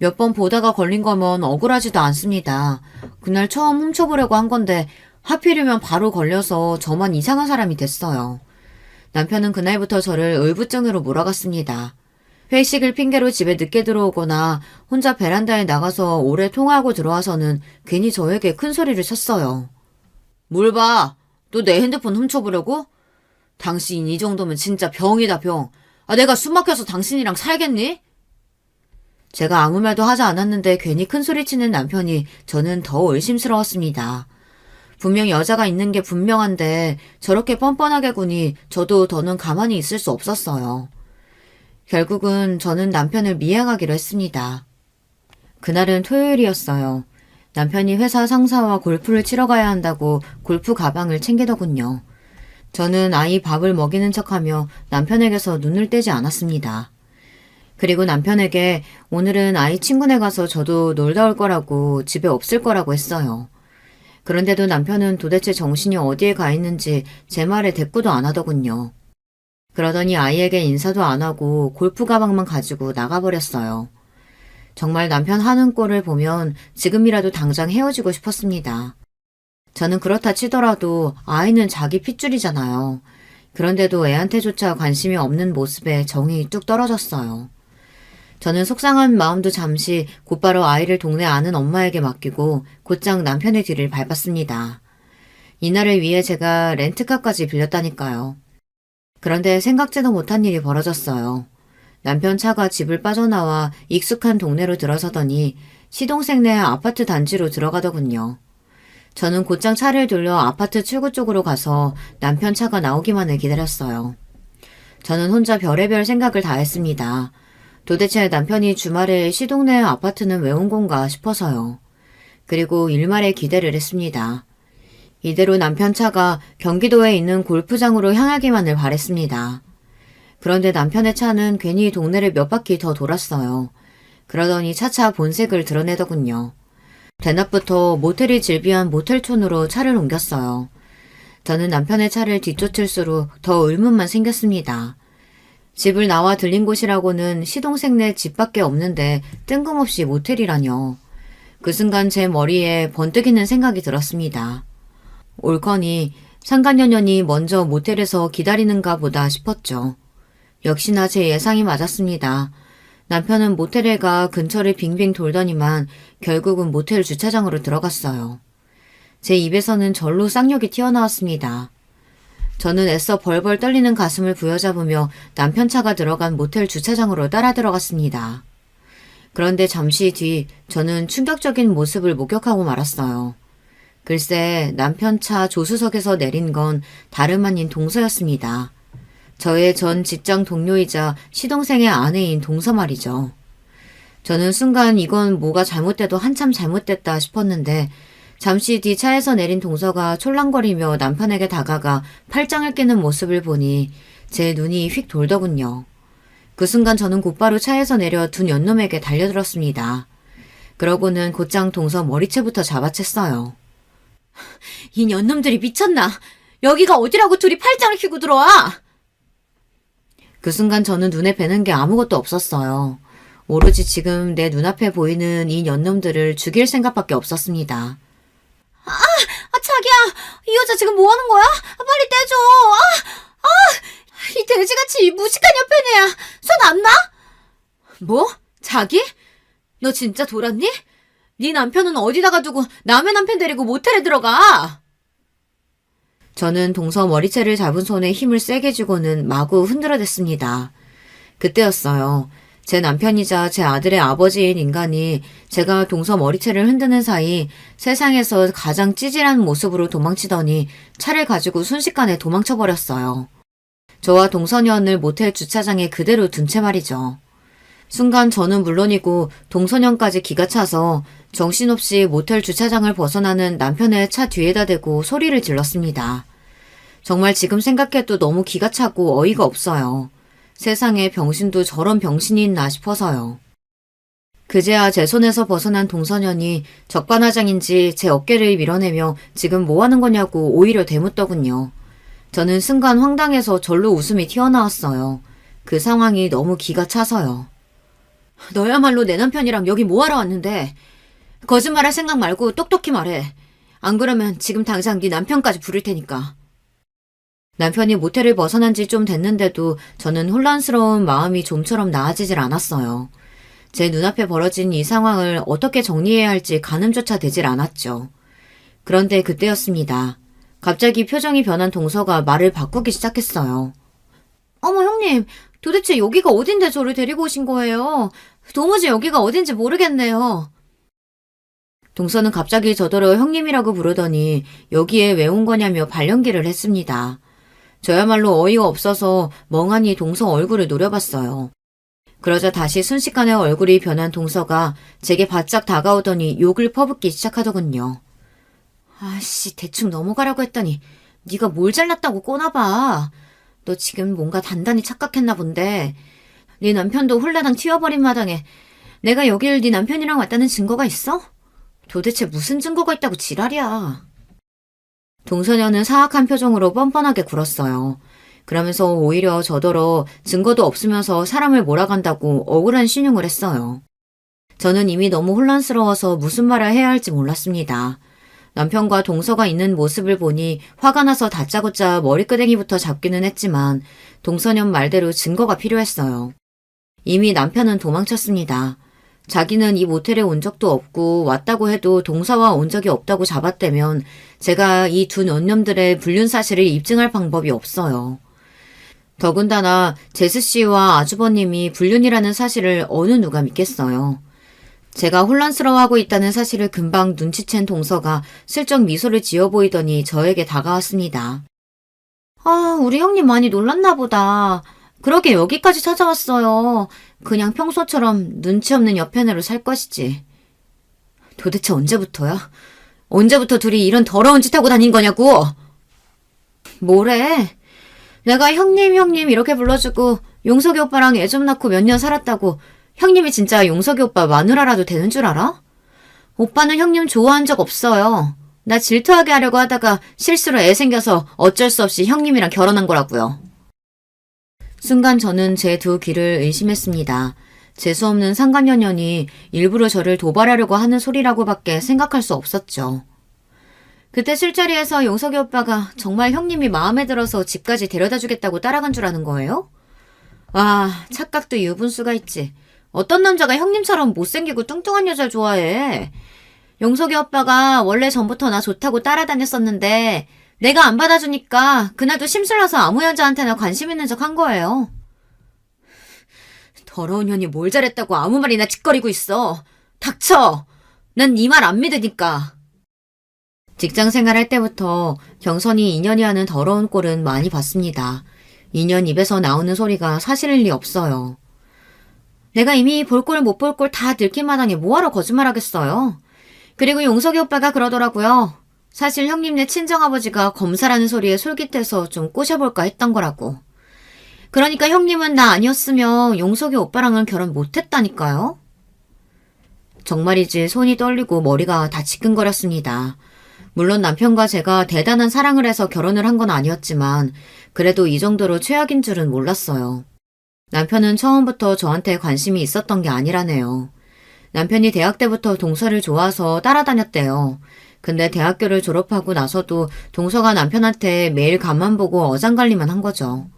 몇 번 보다가 걸린 거면 억울하지도 않습니다. 그날 처음 훔쳐보려고 한 건데 하필이면 바로 걸려서 저만 이상한 사람이 됐어요. 남편은 그날부터 저를 의부증으로 몰아갔습니다. 회식을 핑계로 집에 늦게 들어오거나 혼자 베란다에 나가서 오래 통화하고 들어와서는 괜히 저에게 큰 소리를 쳤어요. 뭘 봐? 또 내 핸드폰 훔쳐보려고? 당신 이 정도면 진짜 병이다 병. 아, 내가 숨 막혀서 당신이랑 살겠니? 제가 아무 말도 하지 않았는데 괜히 큰 소리치는 남편이 저는 더 의심스러웠습니다. 분명 여자가 있는 게 분명한데 저렇게 뻔뻔하게 구니 저도 더는 가만히 있을 수 없었어요. 결국은 저는 남편을 미행하기로 했습니다. 그날은 토요일이었어요. 남편이 회사 상사와 골프를 치러 가야 한다고 골프 가방을 챙기더군요. 저는 아이 밥을 먹이는 척하며 남편에게서 눈을 떼지 않았습니다. 그리고 남편에게 오늘은 아이 친구네 가서 저도 놀다 올 거라고 집에 없을 거라고 했어요. 그런데도 남편은 도대체 정신이 어디에 가 있는지 제 말에 대꾸도 안 하더군요. 그러더니 아이에게 인사도 안 하고 골프 가방만 가지고 나가버렸어요. 정말 남편 하는 꼴을 보면 지금이라도 당장 헤어지고 싶었습니다. 저는 그렇다 치더라도 아이는 자기 핏줄이잖아요. 그런데도 애한테조차 관심이 없는 모습에 정이 뚝 떨어졌어요. 저는 속상한 마음도 잠시 곧바로 아이를 동네 아는 엄마에게 맡기고 곧장 남편의 뒤를 밟았습니다. 이날을 위해 제가 렌트카까지 빌렸다니까요. 그런데 생각지도 못한 일이 벌어졌어요. 남편 차가 집을 빠져나와 익숙한 동네로 들어서더니 시동생네 아파트 단지로 들어가더군요. 저는 곧장 차를 돌려 아파트 출구 쪽으로 가서 남편 차가 나오기만을 기다렸어요. 저는 혼자 별의별 생각을 다 했습니다. 도대체 남편이 주말에 시동네 아파트는 왜 온 건가 싶어서요. 그리고 일말에 기대를 했습니다. 이대로 남편 차가 경기도에 있는 골프장으로 향하기만을 바랬습니다. 그런데 남편의 차는 괜히 동네를 몇 바퀴 더 돌았어요. 그러더니 차차 본색을 드러내더군요. 대낮부터 모텔이 즐비한 모텔촌으로 차를 옮겼어요. 저는 남편의 차를 뒤쫓을수록 더 의문만 생겼습니다. 집을 나와 들린 곳이라고는 시동생네 집밖에 없는데 뜬금없이 모텔이라뇨. 그 순간 제 머리에 번뜩이는 생각이 들었습니다. 옳거니 상간녀년이 먼저 모텔에서 기다리는가 보다 싶었죠. 역시나 제 예상이 맞았습니다. 남편은 모텔에 가 근처를 빙빙 돌더니만 결국은 모텔 주차장으로 들어갔어요. 제 입에서는 절로 쌍욕이 튀어나왔습니다. 저는 애써 벌벌 떨리는 가슴을 부여잡으며 남편 차가 들어간 모텔 주차장으로 따라 들어갔습니다. 그런데 잠시 뒤 저는 충격적인 모습을 목격하고 말았어요. 글쎄 남편 차 조수석에서 내린 건 다름 아닌 동서였습니다. 저의 전 직장 동료이자 시동생의 아내인 동서 말이죠. 저는 순간 이건 뭐가 잘못돼도 한참 잘못됐다 싶었는데 잠시 뒤 차에서 내린 동서가 촐랑거리며 남편에게 다가가 팔짱을 끼는 모습을 보니 제 눈이 휙 돌더군요. 그 순간 저는 곧바로 차에서 내려 두 연놈에게 달려들었습니다. 그러고는 곧장 동서 머리채부터 잡아챘어요. 이 연놈들이 미쳤나? 여기가 어디라고 둘이 팔짱을 끼고 들어와? 그 순간 저는 눈에 뵈는 게 아무것도 없었어요. 오로지 지금 내 눈앞에 보이는 이 연놈들을 죽일 생각밖에 없었습니다. 자기야, 이 여자 지금 뭐 하는 거야? 빨리 떼줘. 이 돼지같이 이 무식한 옆에네야. 손 안 나? 뭐? 자기? 너 진짜 돌았니? 네 남편은 어디다가 두고 남의 남편 데리고 모텔에 들어가? 저는 동서 머리채를 잡은 손에 힘을 세게 주고는 마구 흔들어댔습니다. 그때였어요. 제 남편이자 제 아들의 아버지인 인간이 제가 동서 머리채를 흔드는 사이 세상에서 가장 찌질한 모습으로 도망치더니 차를 가지고 순식간에 도망쳐버렸어요. 저와 동서년을 모텔 주차장에 그대로 둔 채 말이죠. 순간 저는 물론이고 동서년까지 기가 차서 정신없이 모텔 주차장을 벗어나는 남편의 차 뒤에다 대고 소리를 질렀습니다. 정말 지금 생각해도 너무 기가 차고 어이가 없어요. 세상에 병신도 저런 병신이 있나 싶어서요. 그제야 제 손에서 벗어난 동서년이 적반하장인지 제 어깨를 밀어내며 지금 뭐 하는 거냐고 오히려 대묻더군요. 저는 순간 황당해서 절로 웃음이 튀어나왔어요. 그 상황이 너무 기가 차서요. 너야말로 내 남편이랑 여기 뭐하러 왔는데? 거짓말할 생각 말고 똑똑히 말해. 안 그러면 지금 당장 네 남편까지 부를 테니까. 남편이 모텔을 벗어난 지 좀 됐는데도 저는 혼란스러운 마음이 좀처럼 나아지질 않았어요. 제 눈앞에 벌어진 이 상황을 어떻게 정리해야 할지 가늠조차 되질 않았죠. 그런데 그때였습니다. 갑자기 표정이 변한 동서가 말을 바꾸기 시작했어요. 어머 형님, 도대체 여기가 어딘데 저를 데리고 오신 거예요? 도무지 여기가 어딘지 모르겠네요. 동서는 갑자기 저더러 형님이라고 부르더니 여기에 왜 온 거냐며 발연기를 했습니다. 저야말로 어이가 없어서 멍하니 동서 얼굴을 노려봤어요. 그러자 다시 순식간에 얼굴이 변한 동서가 제게 바짝 다가오더니 욕을 퍼붓기 시작하더군요. 아씨, 대충 넘어가라고 했더니 네가 뭘 잘났다고 꼬나봐. 너 지금 뭔가 단단히 착각했나 본데 네 남편도 홀라당 튀어버린 마당에 내가 여길 네 남편이랑 왔다는 증거가 있어? 도대체 무슨 증거가 있다고 지랄이야. 동서녀는 사악한 표정으로 뻔뻔하게 굴었어요. 그러면서 오히려 저더러 증거도 없으면서 사람을 몰아간다고 억울한 신용을 했어요. 저는 이미 너무 혼란스러워서 무슨 말을 해야 할지 몰랐습니다. 남편과 동서가 있는 모습을 보니 화가 나서 다짜고짜 머리끄댕이부터 잡기는 했지만 동서년 말대로 증거가 필요했어요. 이미 남편은 도망쳤습니다. 자기는 이 모텔에 온 적도 없고 왔다고 해도 동서와 온 적이 없다고 잡았다면 제가 이 두 년놈들의 불륜 사실을 입증할 방법이 없어요. 더군다나 제스 씨와 아주버님이 불륜이라는 사실을 어느 누가 믿겠어요. 제가 혼란스러워하고 있다는 사실을 금방 눈치챈 동서가 슬쩍 미소를 지어 보이더니 저에게 다가왔습니다. 아, 우리 형님 많이 놀랐나 보다. 그러게 여기까지 찾아왔어요. 그냥 평소처럼 눈치 없는 여편으로 살 것이지. 도대체 언제부터야? 언제부터 둘이 이런 더러운 짓 하고 다닌 거냐고? 뭐래? 내가 형님 이렇게 불러주고 용석이 오빠랑 애 좀 낳고 몇 년 살았다고 형님이 진짜 용석이 오빠 마누라라도 되는 줄 알아? 오빠는 형님 좋아한 적 없어요. 나 질투하게 하려고 하다가 실수로 애 생겨서 어쩔 수 없이 형님이랑 결혼한 거라고요. 순간 저는 제 두 귀를 의심했습니다. 재수없는 상간녀년이 일부러 저를 도발하려고 하는 소리라고밖에 생각할 수 없었죠. 그때 술자리에서 용석이 오빠가 정말 형님이 마음에 들어서 집까지 데려다 주겠다고 따라간 줄 아는 거예요? 아, 착각도 유분수가 있지. 어떤 남자가 형님처럼 못생기고 뚱뚱한 여자를 좋아해. 용석이 오빠가 원래 전부터 나 좋다고 따라다녔었는데 내가 안 받아주니까 그날도 심술나서 아무 여자한테나 관심 있는 척 한 거예요. 더러운 년이 뭘 잘했다고 아무 말이나 짓거리고 있어. 닥쳐! 난 네 말 안 믿으니까. 직장 생활할 때부터 경선이 인연이 하는 더러운 꼴은 많이 봤습니다. 인연 입에서 나오는 소리가 사실일 리 없어요. 내가 이미 볼 꼴 못 볼 꼴 다 들킨 마당에 뭐하러 거짓말하겠어요. 그리고 용석이 오빠가 그러더라고요. 사실 형님네 친정아버지가 검사라는 소리에 솔깃해서 좀 꼬셔볼까 했던 거라고. 그러니까 형님은 나 아니었으면 용석이 오빠랑은 결혼 못했다니까요. 정말이지 손이 떨리고 머리가 다 지끈거렸습니다. 물론 남편과 제가 대단한 사랑을 해서 결혼을 한 건 아니었지만 그래도 이 정도로 최악인 줄은 몰랐어요. 남편은 처음부터 저한테 관심이 있었던 게 아니라네요. 남편이 대학 때부터 동서를 좋아서 따라다녔대요. 근데 대학교를 졸업하고 나서도 동서가 남편한테 매일 간만 보고 어장관리만 한 거죠.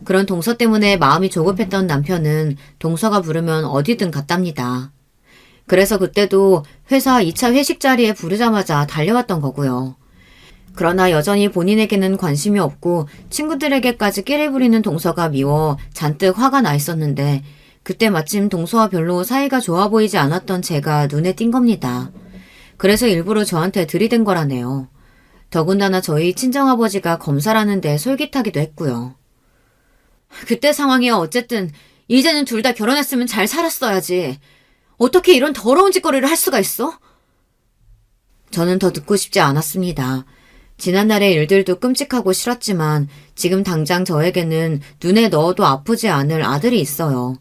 그런 동서 때문에 마음이 조급했던 남편은 동서가 부르면 어디든 갔답니다. 그래서 그때도 회사 2차 회식 자리에 부르자마자 달려왔던 거고요. 그러나 여전히 본인에게는 관심이 없고 친구들에게까지 끼를 부리는 동서가 미워 잔뜩 화가 나 있었는데 그때 마침 동서와 별로 사이가 좋아 보이지 않았던 제가 눈에 띈 겁니다. 그래서 일부러 저한테 들이댄 거라네요. 더군다나 저희 친정아버지가 검사라는데 솔깃하기도 했고요. 그때 상황이야 어쨌든 이제는 둘 다 결혼했으면 잘 살았어야지. 어떻게 이런 더러운 짓거리를 할 수가 있어? 저는 더 듣고 싶지 않았습니다. 지난날의 일들도 끔찍하고 싫었지만 지금 당장 저에게는 눈에 넣어도 아프지 않을 아들이 있어요.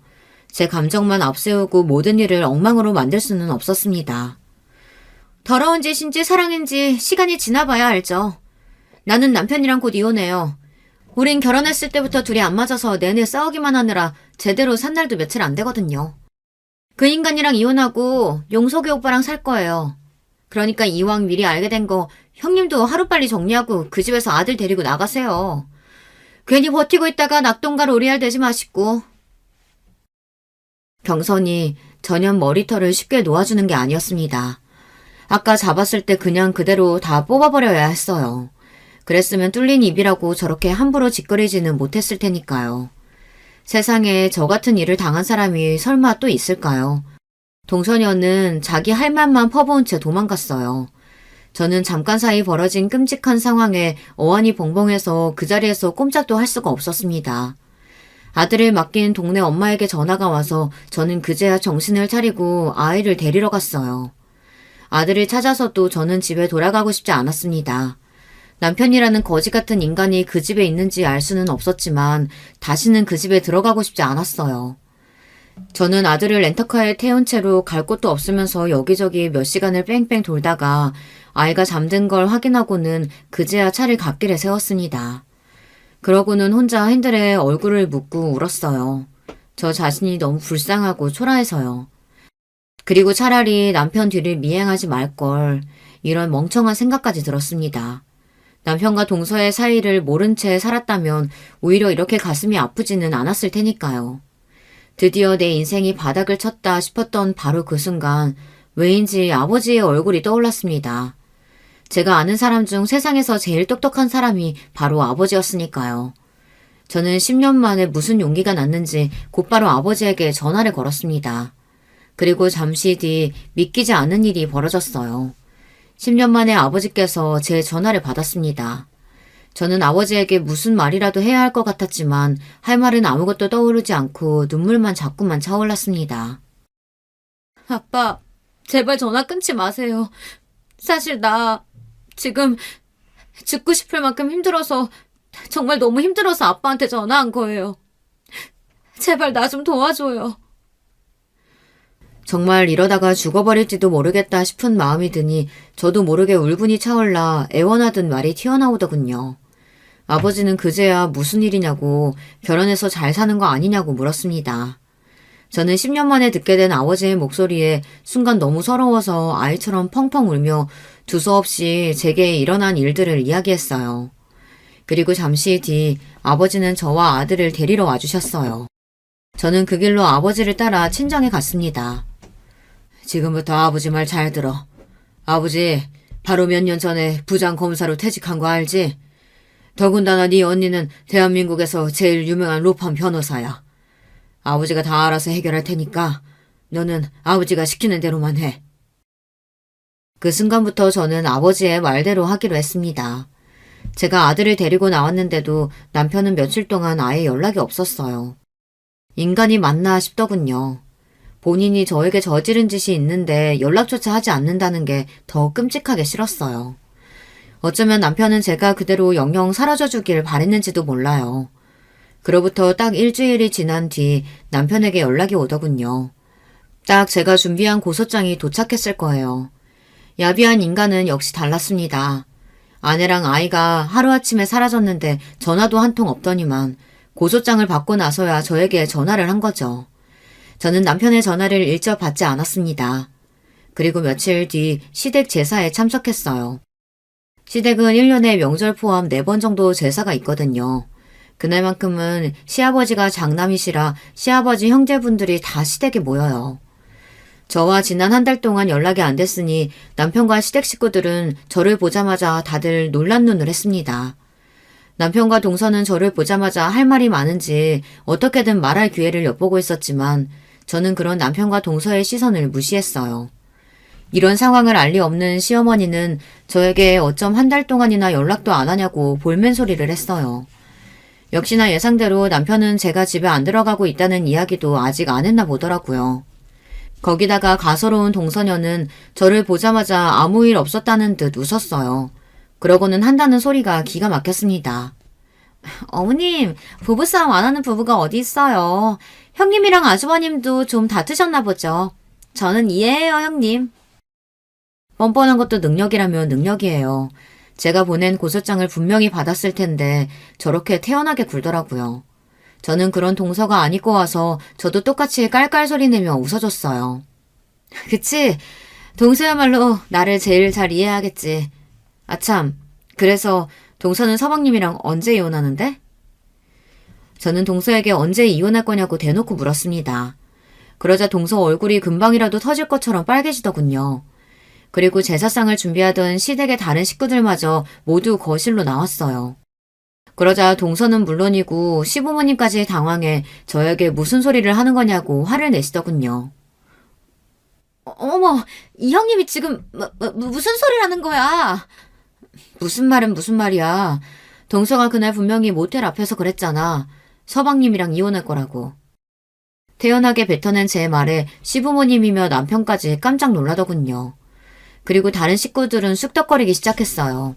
제 감정만 앞세우고 모든 일을 엉망으로 만들 수는 없었습니다. 더러운 짓인지 사랑인지 시간이 지나봐야 알죠. 나는 남편이랑 곧 이혼해요. 우린 결혼했을 때부터 둘이 안 맞아서 내내 싸우기만 하느라 제대로 산 날도 며칠 안 되거든요. 그 인간이랑 이혼하고 용석이 오빠랑 살 거예요. 그러니까 이왕 미리 알게 된 거 형님도 하루빨리 정리하고 그 집에서 아들 데리고 나가세요. 괜히 버티고 있다가 낙동갈 오리알 되지 마시고. 경선이 전혀 머리털을 쉽게 놓아주는 게 아니었습니다. 아까 잡았을 때 그냥 그대로 다 뽑아버려야 했어요. 그랬으면 뚫린 입이라고 저렇게 함부로 짓거리지는 못했을 테니까요. 세상에 저 같은 일을 당한 사람이 설마 또 있을까요? 동선녀는 자기 할 말만 퍼부은 채 도망갔어요. 저는 잠깐 사이 벌어진 끔찍한 상황에 어안이 벙벙해서 그 자리에서 꼼짝도 할 수가 없었습니다. 아들을 맡긴 동네 엄마에게 전화가 와서 저는 그제야 정신을 차리고 아이를 데리러 갔어요. 아들을 찾아서도 저는 집에 돌아가고 싶지 않았습니다. 남편이라는 거지 같은 인간이 그 집에 있는지 알 수는 없었지만 다시는 그 집에 들어가고 싶지 않았어요. 저는 아들을 렌터카에 태운 채로 갈 곳도 없으면서 여기저기 몇 시간을 뺑뺑 돌다가 아이가 잠든 걸 확인하고는 그제야 차를 갓길에 세웠습니다. 그러고는 혼자 핸들에 얼굴을 묻고 울었어요. 저 자신이 너무 불쌍하고 초라해서요. 그리고 차라리 남편 뒤를 미행하지 말걸, 이런 멍청한 생각까지 들었습니다. 남편과 동서의 사이를 모른 채 살았다면 오히려 이렇게 가슴이 아프지는 않았을 테니까요. 드디어 내 인생이 바닥을 쳤다 싶었던 바로 그 순간 왜인지 아버지의 얼굴이 떠올랐습니다. 제가 아는 사람 중 세상에서 제일 똑똑한 사람이 바로 아버지였으니까요. 저는 10년 만에 무슨 용기가 났는지 곧바로 아버지에게 전화를 걸었습니다. 그리고 잠시 뒤 믿기지 않는 일이 벌어졌어요. 10년 만에 아버지께서 제 전화를 받았습니다. 저는 아버지에게 무슨 말이라도 해야 할 것 같았지만 할 말은 아무것도 떠오르지 않고 눈물만 자꾸만 차올랐습니다. 아빠, 제발 전화 끊지 마세요. 사실 나 지금 죽고 싶을 만큼 힘들어서 정말 너무 힘들어서 아빠한테 전화한 거예요. 제발 나 좀 도와줘요. 정말 이러다가 죽어버릴지도 모르겠다 싶은 마음이 드니 저도 모르게 울분이 차올라 애원하던 말이 튀어나오더군요. 아버지는 그제야 무슨 일이냐고 결혼해서 잘 사는 거 아니냐고 물었습니다. 저는 10년 만에 듣게 된 아버지의 목소리에 순간 너무 서러워서 아이처럼 펑펑 울며 두서없이 제게 일어난 일들을 이야기했어요. 그리고 잠시 뒤 아버지는 저와 아들을 데리러 와주셨어요. 저는 그 길로 아버지를 따라 친정에 갔습니다. 지금부터 아버지 말 잘 들어. 아버지, 바로 몇 년 전에 부장 검사로 퇴직한 거 알지? 더군다나 네 언니는 대한민국에서 제일 유명한 로펌 변호사야. 아버지가 다 알아서 해결할 테니까 너는 아버지가 시키는 대로만 해. 그 순간부터 저는 아버지의 말대로 하기로 했습니다. 제가 아들을 데리고 나왔는데도 남편은 며칠 동안 아예 연락이 없었어요. 인간이 맞나 싶더군요. 본인이 저에게 저지른 짓이 있는데 연락조차 하지 않는다는 게 더 끔찍하게 싫었어요. 어쩌면 남편은 제가 그대로 영영 사라져주길 바랬는지도 몰라요. 그로부터 딱 일주일이 지난 뒤 남편에게 연락이 오더군요. 딱 제가 준비한 고소장이 도착했을 거예요. 야비한 인간은 역시 달랐습니다. 아내랑 아이가 하루아침에 사라졌는데 전화도 한 통 없더니만 고소장을 받고 나서야 저에게 전화를 한 거죠. 저는 남편의 전화를 일절 받지 않았습니다. 그리고 며칠 뒤 시댁 제사에 참석했어요. 시댁은 1년에 명절 포함 4번 정도 제사가 있거든요. 그날만큼은 시아버지가 장남이시라 시아버지 형제분들이 다 시댁에 모여요. 저와 지난 한 달 동안 연락이 안 됐으니 남편과 시댁 식구들은 저를 보자마자 다들 놀란 눈을 했습니다. 남편과 동서는 저를 보자마자 할 말이 많은지 어떻게든 말할 기회를 엿보고 있었지만 저는 그런 남편과 동서의 시선을 무시했어요. 이런 상황을 알 리 없는 시어머니는 저에게 어쩜 한 달 동안이나 연락도 안 하냐고 볼멘 소리를 했어요. 역시나 예상대로 남편은 제가 집에 안 들어가고 있다는 이야기도 아직 안 했나 보더라고요. 거기다가 가소로운 동서녀는 저를 보자마자 아무 일 없었다는 듯 웃었어요. 그러고는 한다는 소리가 기가 막혔습니다. 어머님, 부부싸움 안 하는 부부가 어디 있어요. 형님이랑 아주버님도 좀 다투셨나 보죠. 저는 이해해요, 형님. 뻔뻔한 것도 능력이라면 능력이에요. 제가 보낸 고소장을 분명히 받았을 텐데 저렇게 태연하게 굴더라고요. 저는 그런 동서가 안 입고 와서 저도 똑같이 깔깔 소리 내며 웃어줬어요. 그치? 동서야말로 나를 제일 잘 이해하겠지. 아참, 그래서 동서는 서방님이랑 언제 이혼하는데? 저는 동서에게 언제 이혼할 거냐고 대놓고 물었습니다. 그러자 동서 얼굴이 금방이라도 터질 것처럼 빨개지더군요. 그리고 제사상을 준비하던 시댁의 다른 식구들마저 모두 거실로 나왔어요. 그러자 동서는 물론이고 시부모님까지 당황해 저에게 무슨 소리를 하는 거냐고 화를 내시더군요. 어머, 이 형님이 지금 무슨 소리를 하는 거야? 무슨 말은 무슨 말이야. 동서가 그날 분명히 모텔 앞에서 그랬잖아. 서방님이랑 이혼할 거라고. 태연하게 뱉어낸 제 말에 시부모님이며 남편까지 깜짝 놀라더군요. 그리고 다른 식구들은 쑥덕거리기 시작했어요.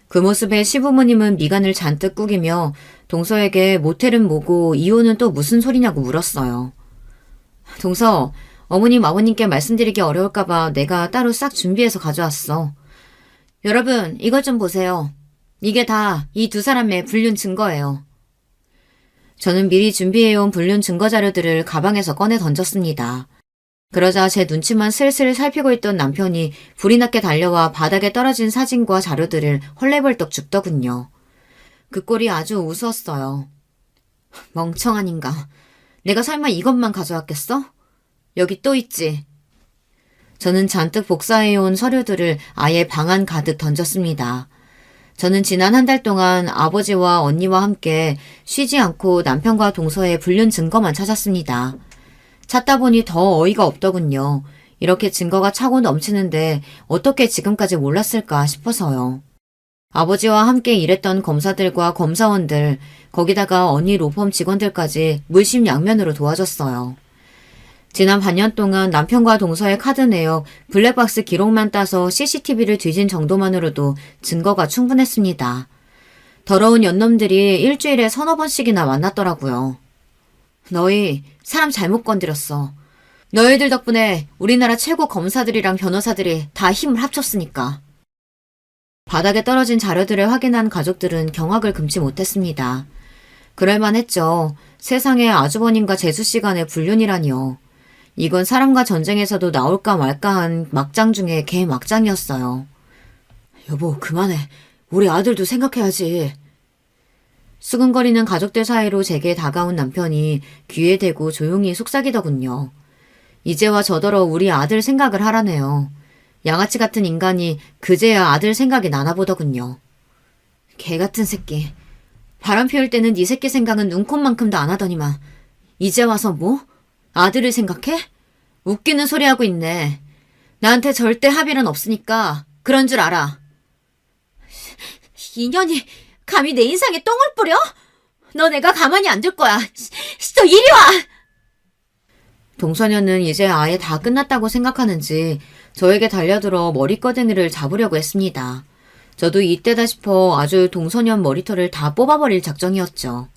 그 모습에 시부모님은 미간을 잔뜩 꾸기며 동서에게 모텔은 뭐고 이혼은 또 무슨 소리냐고 물었어요. 동서, 어머님 아버님께 말씀드리기 어려울까봐 내가 따로 싹 준비해서 가져왔어. 여러분, 이것 좀 보세요. 이게 다 이 두 사람의 불륜 증거예요. 저는 미리 준비해온 불륜 증거 자료들을 가방에서 꺼내 던졌습니다. 그러자 제 눈치만 슬슬 살피고 있던 남편이 불이 났게 달려와 바닥에 떨어진 사진과 자료들을 헐레벌떡 줍더군요. 그 꼴이 아주 우스웠어요. 멍청한 인간. 내가 설마 이것만 가져왔겠어? 여기 또 있지. 저는 잔뜩 복사해온 서류들을 아예 방 안 가득 던졌습니다. 저는 지난 한 달 동안 아버지와 언니와 함께 쉬지 않고 남편과 동서의 불륜 증거만 찾았습니다. 찾다 보니 더 어이가 없더군요. 이렇게 증거가 차고 넘치는데 어떻게 지금까지 몰랐을까 싶어서요. 아버지와 함께 일했던 검사들과 검사원들, 거기다가 언니 로펌 직원들까지 물심양면으로 도와줬어요. 지난 반년 동안 남편과 동서의 카드 내역, 블랙박스 기록만 따서 CCTV를 뒤진 정도만으로도 증거가 충분했습니다. 더러운 연놈들이 일주일에 서너 번씩이나 만났더라고요. 너희 사람 잘못 건드렸어. 너희들 덕분에 우리나라 최고 검사들이랑 변호사들이 다 힘을 합쳤으니까. 바닥에 떨어진 자료들을 확인한 가족들은 경악을 금치 못했습니다. 그럴만했죠. 세상에 아주버님과 재수씨 간의 불륜이라니요. 이건 사람과 전쟁에서도 나올까 말까한 막장 중에 개막장이었어요. 여보, 그만해. 우리 아들도 생각해야지. 수근거리는 가족들 사이로 제게 다가온 남편이 귀에 대고 조용히 속삭이더군요. 이제와 저더러 우리 아들 생각을 하라네요. 양아치 같은 인간이 그제야 아들 생각이 나나 보더군요. 개 같은 새끼. 바람 피울 때는 네 새끼 생각은 눈꼽만큼도 안 하더니만 이제 와서 뭐? 아들을 생각해? 웃기는 소리 하고 있네. 나한테 절대 합의는 없으니까 그런 줄 알아. 인연이 감히 내 인상에 똥을 뿌려? 너 내가 가만히 안 둘 거야. 너 이리 와! 동서녀는 이제 아예 다 끝났다고 생각하는지 저에게 달려들어 머리꺼댕이를 잡으려고 했습니다. 저도 이때다 싶어 아주 동서녀 머리털을 다 뽑아버릴 작정이었죠.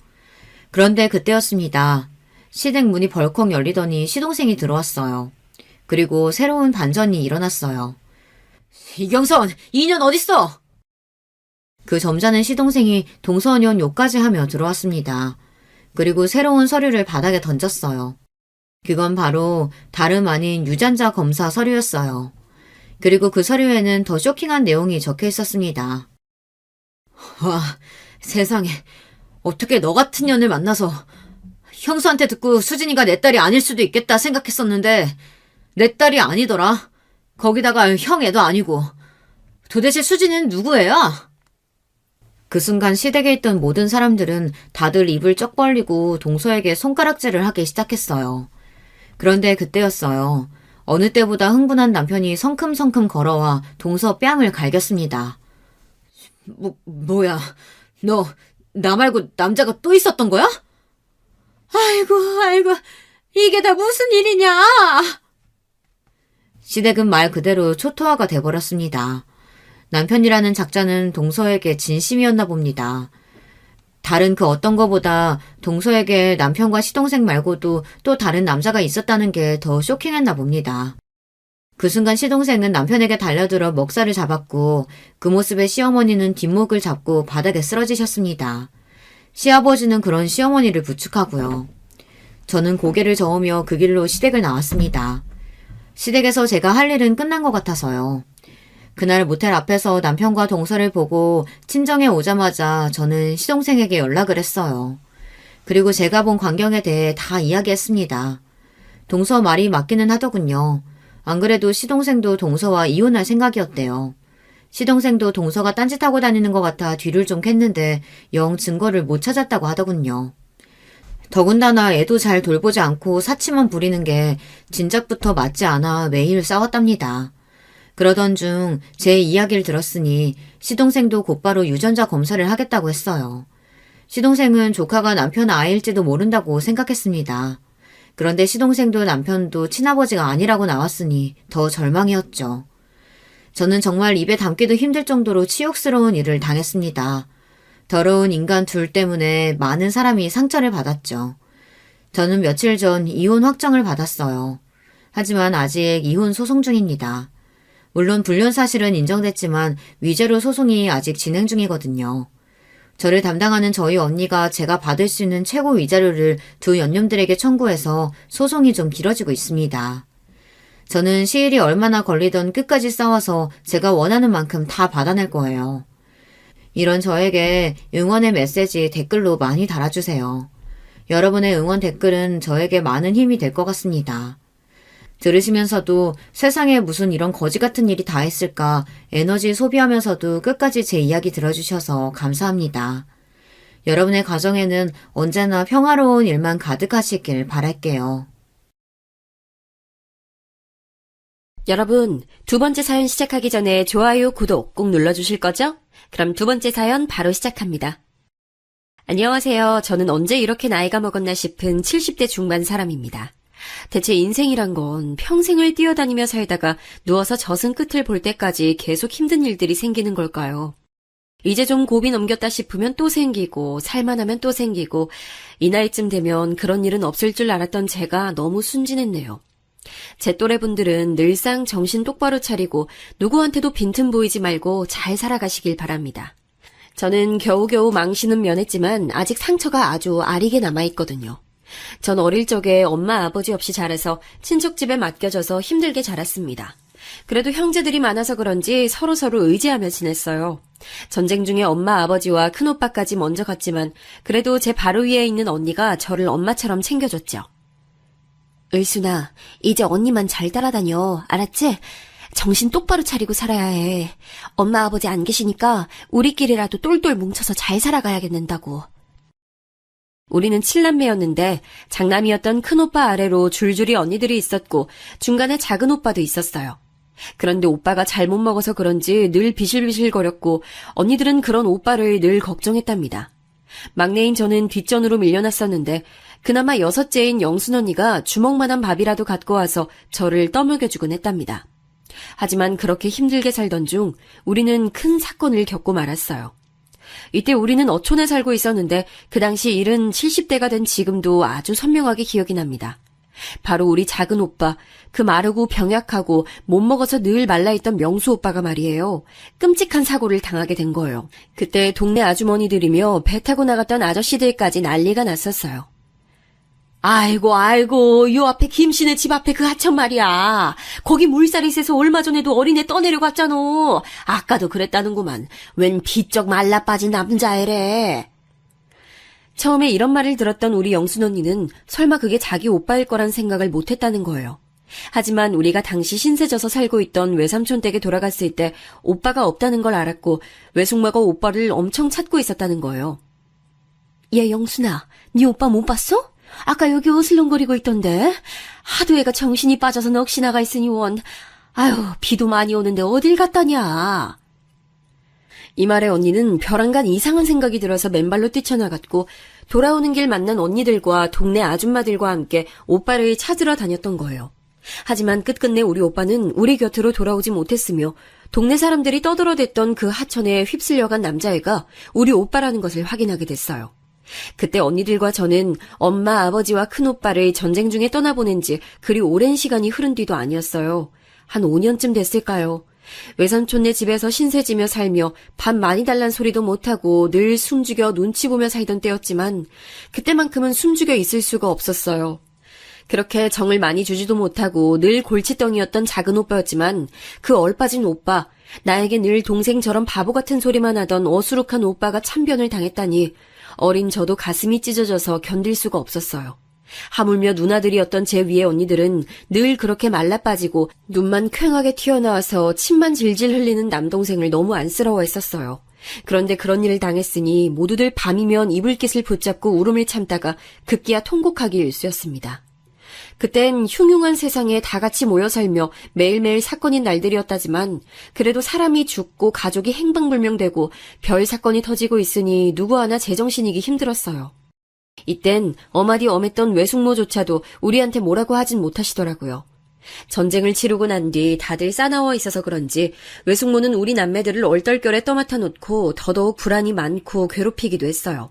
그런데 그때였습니다. 시댁 문이 벌컥 열리더니 시동생이 들어왔어요. 그리고 새로운 반전이 일어났어요. 이경선, 이년 어딨어? 그 점잖은 시동생이 동서녀 욕까지 하며 들어왔습니다. 그리고 새로운 서류를 바닥에 던졌어요. 그건 바로 다름 아닌 유전자 검사 서류였어요. 그리고 그 서류에는 더 쇼킹한 내용이 적혀 있었습니다. 와, 세상에. 어떻게 너 같은 년을 만나서 형수한테 듣고 수진이가 내 딸이 아닐 수도 있겠다 생각했었는데 내 딸이 아니더라. 거기다가 형 애도 아니고. 도대체 수진이는 누구예요? 그 순간 시댁에 있던 모든 사람들은 다들 입을 쩍 벌리고 동서에게 손가락질을 하기 시작했어요. 그런데 그때였어요. 어느 때보다 흥분한 남편이 성큼성큼 걸어와 동서 뺨을 갈겼습니다. 뭐야. 너 나 말고 남자가 또 있었던 거야? 아이고, 이게 다 무슨 일이냐? 시댁은 말 그대로 초토화가 돼버렸습니다. 남편이라는 작자는 동서에게 진심이었나 봅니다. 다른 그 어떤 거보다 동서에게 남편과 시동생 말고도 또 다른 남자가 있었다는 게 더 쇼킹했나 봅니다. 그 순간 시동생은 남편에게 달려들어 먹살을 잡았고 그 모습에 시어머니는 뒷목을 잡고 바닥에 쓰러지셨습니다. 시아버지는 그런 시어머니를 부축하고요. 저는 고개를 저으며 그 길로 시댁을 나왔습니다. 시댁에서 제가 할 일은 끝난 것 같아서요. 그날 모텔 앞에서 남편과 동서를 보고 친정에 오자마자 저는 시동생에게 연락을 했어요. 그리고 제가 본 광경에 대해 다 이야기했습니다. 동서 말이 맞기는 하더군요. 안 그래도 시동생도 동서와 이혼할 생각이었대요. 시동생도 동서가 딴짓하고 다니는 것 같아 뒤를 좀 캤는데 영 증거를 못 찾았다고 하더군요. 더군다나 애도 잘 돌보지 않고 사치만 부리는 게 진작부터 맞지 않아 매일 싸웠답니다. 그러던 중 제 이야기를 들었으니 시동생도 곧바로 유전자 검사를 하겠다고 했어요. 시동생은 조카가 남편 아이일지도 모른다고 생각했습니다. 그런데 시동생도 남편도 친아버지가 아니라고 나왔으니 더 절망이었죠. 저는 정말 입에 담기도 힘들 정도로 치욕스러운 일을 당했습니다. 더러운 인간 둘 때문에 많은 사람이 상처를 받았죠. 저는 며칠 전 이혼 확정을 받았어요. 하지만 아직 이혼 소송 중입니다. 물론 불륜 사실은 인정됐지만 위자료 소송이 아직 진행 중이거든요. 저를 담당하는 저희 언니가 제가 받을 수 있는 최고 위자료를 두 연념들에게 청구해서 소송이 좀 길어지고 있습니다. 저는 시일이 얼마나 걸리던 끝까지 싸워서 제가 원하는 만큼 다 받아낼 거예요. 이런 저에게 응원의 메시지 댓글로 많이 달아주세요. 여러분의 응원 댓글은 저에게 많은 힘이 될 것 같습니다. 들으시면서도 세상에 무슨 이런 거지 같은 일이 다 있을까 에너지 소비하면서도 끝까지 제 이야기 들어주셔서 감사합니다. 여러분의 가정에는 언제나 평화로운 일만 가득하시길 바랄게요. 여러분, 두 번째 사연 시작하기 전에 좋아요, 구독 꼭 눌러주실 거죠? 그럼 두 번째 사연 바로 시작합니다. 안녕하세요. 저는 언제 이렇게 나이가 먹었나 싶은 70대 중반 사람입니다. 대체 인생이란 건 평생을 뛰어다니며 살다가 누워서 젖은 끝을 볼 때까지 계속 힘든 일들이 생기는 걸까요? 이제 좀 고비 넘겼다 싶으면 또 생기고 살만하면 또 생기고 이 나이쯤 되면 그런 일은 없을 줄 알았던 제가 너무 순진했네요. 제 또래분들은 늘상 정신 똑바로 차리고 누구한테도 빈틈 보이지 말고 잘 살아가시길 바랍니다. 저는 겨우겨우 망신은 면했지만 아직 상처가 아주 아리게 남아있거든요. 전 어릴 적에 엄마 아버지 없이 자라서 친척집에 맡겨져서 힘들게 자랐습니다. 그래도 형제들이 많아서 그런지 서로서로 의지하며 지냈어요. 전쟁 중에 엄마 아버지와 큰오빠까지 먼저 갔지만 그래도 제 바로 위에 있는 언니가 저를 엄마처럼 챙겨줬죠. 을순아, 이제 언니만 잘 따라다녀. 알았지? 정신 똑바로 차리고 살아야 해. 엄마 아버지 안 계시니까 우리끼리라도 똘똘 뭉쳐서 잘 살아가야겠는다고. 우리는 7남매였는데 장남이었던 큰오빠 아래로 줄줄이 언니들이 있었고 중간에 작은 오빠도 있었어요. 그런데 오빠가 잘못 먹어서 그런지 늘 비실비실거렸고 언니들은 그런 오빠를 늘 걱정했답니다. 막내인 저는 뒷전으로 밀려났었는데 그나마 여섯째인 영순 언니가 주먹만한 밥이라도 갖고 와서 저를 떠먹여주곤 했답니다. 하지만 그렇게 힘들게 살던 중 우리는 큰 사건을 겪고 말았어요. 이때 우리는 어촌에 살고 있었는데 그 당시 일은 70대가 된 지금도 아주 선명하게 기억이 납니다. 바로 우리 작은 오빠, 그 마르고 병약하고 못 먹어서 늘 말라있던 명수 오빠가 말이에요. 끔찍한 사고를 당하게 된 거예요. 그때 동네 아주머니들이며 배 타고 나갔던 아저씨들까지 난리가 났었어요. 아이고, 요 앞에 김씨네 집 앞에 그 하천 말이야. 거기 물살이 세서 얼마 전에도 어린애 떠내려갔잖아. 아까도 그랬다는구만. 웬 비쩍 말라 빠진 남자애래. 처음에 이런 말을 들었던 우리 영순 언니는 설마 그게 자기 오빠일 거란 생각을 못했다는 거예요. 하지만 우리가 당시 신세져서 살고 있던 외삼촌 댁에 돌아갔을 때 오빠가 없다는 걸 알았고 외숙모가 오빠를 엄청 찾고 있었다는 거예요. 얘 영순아, 네 오빠 못 봤어? 아까 여기 어슬렁거리고 있던데. 하도 애가 정신이 빠져서 넋이 나가 있으니 원. 아유, 비도 많이 오는데 어딜 갔다냐. 이 말에 언니는 벼랑간 이상한 생각이 들어서 맨발로 뛰쳐나갔고 돌아오는 길 만난 언니들과 동네 아줌마들과 함께 오빠를 찾으러 다녔던 거예요. 하지만 끝끝내 우리 오빠는 우리 곁으로 돌아오지 못했으며 동네 사람들이 떠들어댔던 그 하천에 휩쓸려간 남자애가 우리 오빠라는 것을 확인하게 됐어요. 그때 언니들과 저는 엄마, 아버지와 큰오빠를 전쟁 중에 떠나보낸 지 그리 오랜 시간이 흐른 뒤도 아니었어요. 한 5년쯤 됐을까요? 외삼촌네 집에서 신세지며 살며 밥 많이 달란 소리도 못하고 늘 숨죽여 눈치 보며 살던 때였지만 그때만큼은 숨죽여 있을 수가 없었어요. 그렇게 정을 많이 주지도 못하고 늘 골칫덩이였던 작은 오빠였지만 그 얼빠진 오빠, 나에게 늘 동생처럼 바보 같은 소리만 하던 어수룩한 오빠가 참변을 당했다니 어린 저도 가슴이 찢어져서 견딜 수가 없었어요. 하물며 누나들이었던 제 위에 언니들은 늘 그렇게 말라 빠지고 눈만 퀭하게 튀어나와서 침만 질질 흘리는 남동생을 너무 안쓰러워했었어요. 그런데 그런 일을 당했으니 모두들 밤이면 이불깃을 붙잡고 울음을 참다가 급기야 통곡하기 일쑤였습니다. 그땐 흉흉한 세상에 다 같이 모여 살며 매일매일 사건인 날들이었다지만 그래도 사람이 죽고 가족이 행방불명되고 별 사건이 터지고 있으니 누구 하나 제정신이기 힘들었어요. 이땐 어마디 엄했던 외숙모조차도 우리한테 뭐라고 하진 못하시더라고요. 전쟁을 치르고 난 뒤 다들 싸나워 있어서 그런지 외숙모는 우리 남매들을 얼떨결에 떠맡아 놓고 더더욱 불안이 많고 괴롭히기도 했어요.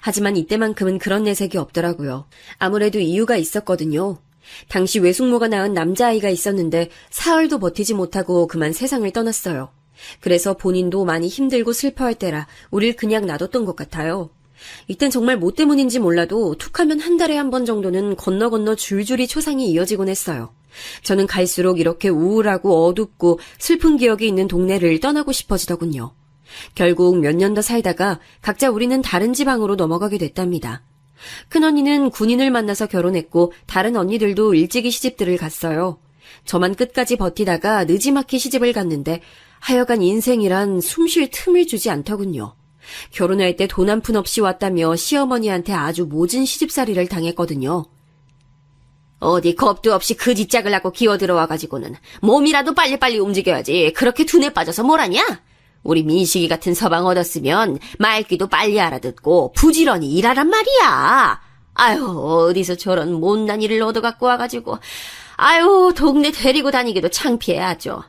하지만 이때만큼은 그런 내색이 없더라고요. 아무래도 이유가 있었거든요. 당시 외숙모가 낳은 남자아이가 있었는데 사흘도 버티지 못하고 그만 세상을 떠났어요. 그래서 본인도 많이 힘들고 슬퍼할 때라 우릴 그냥 놔뒀던 것 같아요. 이땐 정말 뭐 때문인지 몰라도 툭하면 한 달에 한 번 정도는 건너 줄줄이 초상이 이어지곤 했어요. 저는 갈수록 이렇게 우울하고 어둡고 슬픈 기억이 있는 동네를 떠나고 싶어지더군요. 결국 몇 년 더 살다가 각자 우리는 다른 지방으로 넘어가게 됐답니다. 큰언니는 군인을 만나서 결혼했고 다른 언니들도 일찍이 시집들을 갔어요. 저만 끝까지 버티다가 느지막이 시집을 갔는데 하여간 인생이란 숨 쉴 틈을 주지 않더군요. 결혼할 때 돈 한 푼 없이 왔다며 시어머니한테 아주 모진 시집살이를 당했거든요. 어디 겁도 없이 그 뒷짝을 하고 기어들어와가지고는 몸이라도 빨리빨리 움직여야지 그렇게 둔에 빠져서 뭘 하냐? 우리 민식이 같은 서방 얻었으면 말귀도 빨리 알아듣고 부지런히 일하란 말이야. 아유, 어디서 저런 못난 일을 얻어갖고 와가지고 아유, 동네 데리고 다니기도 창피해 아주.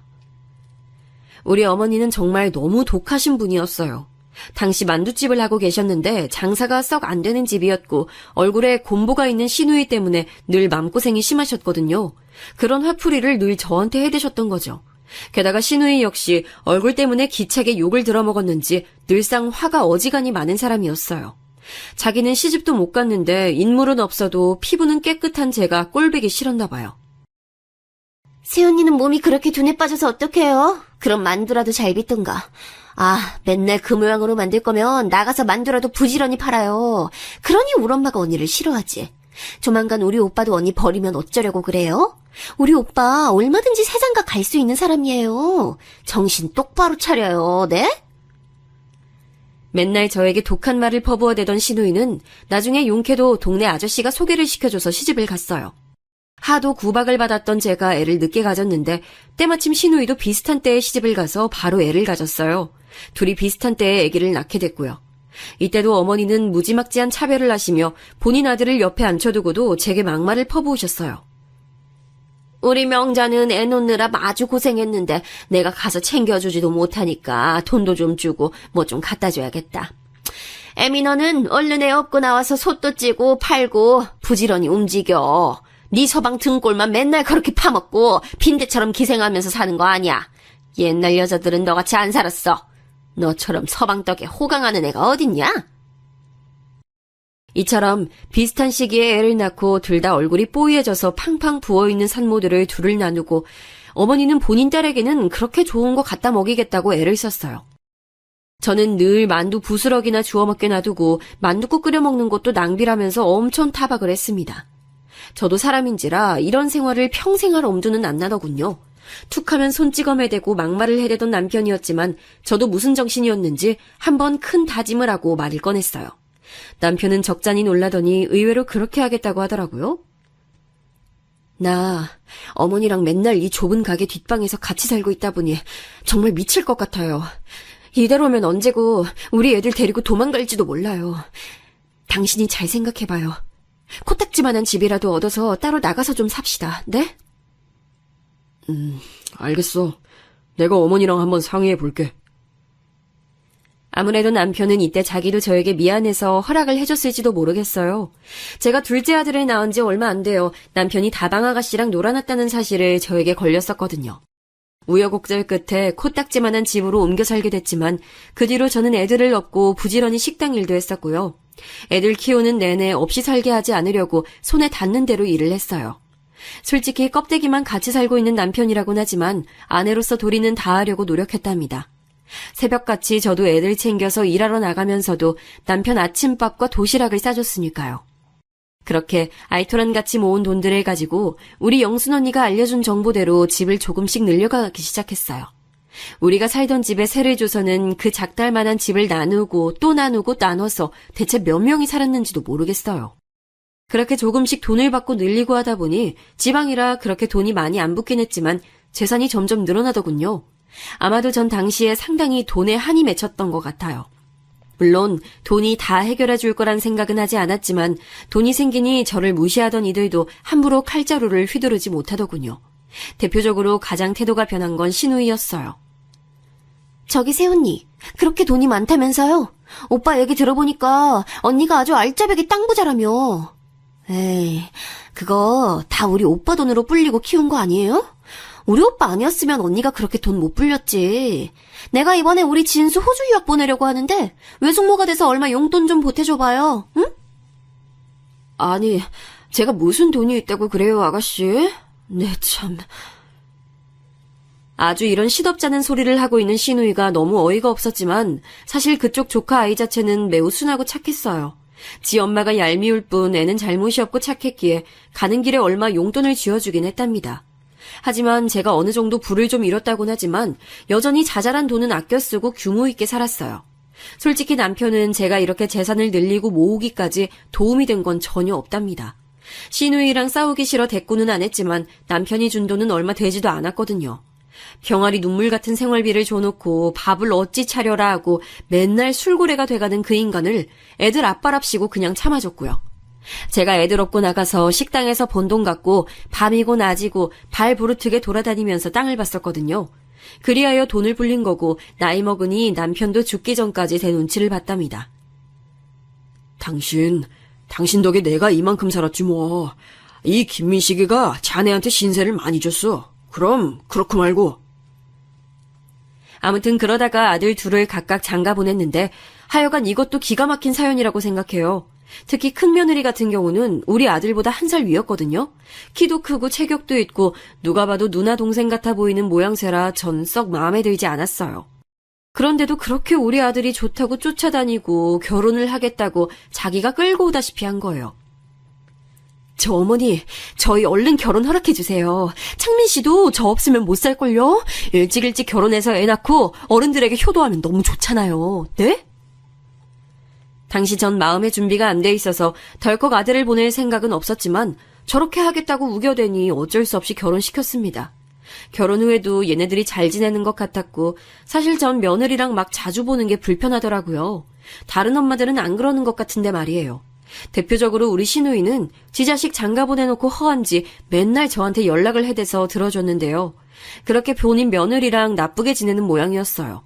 우리 어머니는 정말 너무 독하신 분이었어요. 당시 만두집을 하고 계셨는데 장사가 썩 안 되는 집이었고 얼굴에 곰보가 있는 시누이 때문에 늘 맘고생이 심하셨거든요. 그런 화풀이를 늘 저한테 해대셨던 거죠. 게다가 시누이 역시 얼굴 때문에 기차게 욕을 들어먹었는지 늘상 화가 어지간히 많은 사람이었어요. 자기는 시집도 못 갔는데 인물은 없어도 피부는 깨끗한 제가 꼴보기 싫었나 봐요. 새언니는 몸이 그렇게 둔에 빠져서 어떡해요? 그럼 만두라도 잘 빚든가. 아, 맨날 그 모양으로 만들 거면 나가서 만두라도 부지런히 팔아요. 그러니 우리 엄마가 언니를 싫어하지. 조만간 우리 오빠도 언니 버리면 어쩌려고 그래요? 우리 오빠 얼마든지 세상가 갈 수 있는 사람이에요. 정신 똑바로 차려요, 네? 맨날 저에게 독한 말을 퍼부어대던 시누이는 나중에 용케도 동네 아저씨가 소개를 시켜줘서 시집을 갔어요. 하도 구박을 받았던 제가 애를 늦게 가졌는데 때마침 시누이도 비슷한 때에 시집을 가서 바로 애를 가졌어요. 둘이 비슷한 때에 아기를 낳게 됐고요. 이때도 어머니는 무지막지한 차별을 하시며 본인 아들을 옆에 앉혀두고도 제게 막말을 퍼부으셨어요. 우리 명자는 애 놓느라 아주 고생했는데 내가 가서 챙겨주지도 못하니까 돈도 좀 주고 뭐 좀 갖다 줘야겠다. 애미 너는 얼른 애 업고 나와서 솥도 찌고 팔고 부지런히 움직여. 네 서방 등골만 맨날 그렇게 파먹고 빈대처럼 기생하면서 사는 거 아니야. 옛날 여자들은 너같이 안 살았어. 너처럼 서방 덕에 호강하는 애가 어딨냐? 이처럼 비슷한 시기에 애를 낳고 둘 다 얼굴이 뽀얘져서 팡팡 부어있는 산모들을 둘을 나누고 어머니는 본인 딸에게는 그렇게 좋은 거 갖다 먹이겠다고 애를 썼어요. 저는 늘 만두 부스럭이나 주워 먹게 놔두고 만두국 끓여 먹는 것도 낭비라면서 엄청 타박을 했습니다. 저도 사람인지라 이런 생활을 평생 할 엄두는 안 나더군요. 툭하면 손 찍어 매대고 막말을 해대던 남편이었지만 저도 무슨 정신이었는지 한번 큰 다짐을 하고 말을 꺼냈어요. 남편은 적잖이 놀라더니 의외로 그렇게 하겠다고 하더라고요. 나 어머니랑 맨날 이 좁은 가게 뒷방에서 같이 살고 있다 보니 정말 미칠 것 같아요. 이대로면 언제고 우리 애들 데리고 도망갈지도 몰라요. 당신이 잘 생각해봐요. 코딱지만한 집이라도 얻어서 따로 나가서 좀 삽시다. 네? 알겠어. 내가 어머니랑 한번 상의해 볼게. 아무래도 남편은 이때 자기도 저에게 미안해서 허락을 해줬을지도 모르겠어요. 제가 둘째 아들을 낳은 지 얼마 안 돼요. 남편이 다방아가씨랑 놀아났다는 사실을 저에게 걸렸었거든요. 우여곡절 끝에 코딱지만한 집으로 옮겨 살게 됐지만 그 뒤로 저는 애들을 업고 부지런히 식당 일도 했었고요. 애들 키우는 내내 없이 살게 하지 않으려고 손에 닿는 대로 일을 했어요. 솔직히 껍데기만 같이 살고 있는 남편이라곤 하지만 아내로서 도리는 다하려고 노력했답니다. 새벽같이 저도 애들 챙겨서 일하러 나가면서도 남편 아침밥과 도시락을 싸줬으니까요. 그렇게 알토란같이 모은 돈들을 가지고 우리 영순 언니가 알려준 정보대로 집을 조금씩 늘려가기 시작했어요. 우리가 살던 집에 세를 줘서는 그 작달만한 집을 나누고 또 나누고 나눠서 대체 몇 명이 살았는지도 모르겠어요. 그렇게 조금씩 돈을 받고 늘리고 하다 보니 지방이라 그렇게 돈이 많이 안 붙긴 했지만 재산이 점점 늘어나더군요. 아마도 전 당시에 상당히 돈에 한이 맺혔던 것 같아요. 물론 돈이 다 해결해 줄 거란 생각은 하지 않았지만 돈이 생기니 저를 무시하던 이들도 함부로 칼자루를 휘두르지 못하더군요. 대표적으로 가장 태도가 변한 건 신우이였어요. 저기 세훈이, 그렇게 돈이 많다면서요? 오빠 얘기 들어보니까 언니가 아주 알짜배기 땅부자라며. 에이, 그거 다 우리 오빠 돈으로 불리고 키운 거 아니에요? 우리 오빠 아니었으면 언니가 그렇게 돈 못 불렸지. 내가 이번에 우리 진수 호주 유학 보내려고 하는데 외숙모가 돼서 얼마 용돈 좀 보태줘봐요. 응? 아니, 제가 무슨 돈이 있다고 그래요, 아가씨? 네, 참. 아주 이런 시덥잖은 소리를 하고 있는 신우이가 너무 어이가 없었지만 사실 그쪽 조카 아이 자체는 매우 순하고 착했어요. 지 엄마가 얄미울 뿐 애는 잘못이 없고 착했기에 가는 길에 얼마 용돈을 쥐어주긴 했답니다. 하지만 제가 어느 정도 부를 좀 잃었다곤 하지만 여전히 자잘한 돈은 아껴 쓰고 규모 있게 살았어요. 솔직히 남편은 제가 이렇게 재산을 늘리고 모으기까지 도움이 된 건 전혀 없답니다. 신우이랑 싸우기 싫어 대꾸는 안 했지만 남편이 준 돈은 얼마 되지도 않았거든요. 병아리 눈물 같은 생활비를 줘놓고 밥을 어찌 차려라 하고 맨날 술고래가 돼가는 그 인간을 애들 아빠랍시고 그냥 참아줬고요. 제가 애들 업고 나가서 식당에서 번 돈 갖고 밤이고 낮이고 발 부르트게 돌아다니면서 땅을 봤었거든요. 그리하여 돈을 불린 거고 나이 먹으니 남편도 죽기 전까지 제 눈치를 봤답니다. 당신 덕에 내가 이만큼 살았지 뭐. 이 김민식이가 자네한테 신세를 많이 줬어. 그럼 그렇고 말고. 아무튼 그러다가 아들 둘을 각각 장가 보냈는데 하여간 이것도 기가 막힌 사연이라고 생각해요. 특히 큰 며느리 같은 경우는 우리 아들보다 1살 위였거든요. 키도 크고 체격도 있고 누가 봐도 누나 동생 같아 보이는 모양새라 전 썩 마음에 들지 않았어요. 그런데도 그렇게 우리 아들이 좋다고 쫓아다니고 결혼을 하겠다고 자기가 끌고 오다시피 한 거예요. 저 어머니, 저희 얼른 결혼 허락해주세요. 창민 씨도 저 없으면 못 살걸요? 일찍 결혼해서 애 낳고 어른들에게 효도하면 너무 좋잖아요. 네? 당시 전 마음의 준비가 안 돼 있어서 덜컥 아들을 보낼 생각은 없었지만 저렇게 하겠다고 우겨대니 어쩔 수 없이 결혼시켰습니다. 결혼 후에도 얘네들이 잘 지내는 것 같았고 사실 전 며느리랑 막 자주 보는 게 불편하더라고요. 다른 엄마들은 안 그러는 것 같은데 말이에요. 대표적으로 우리 신우이는 지 자식 장가 보내놓고 허한지 맨날 저한테 연락을 해대서 들어줬는데요. 그렇게 본인 며느리랑 나쁘게 지내는 모양이었어요.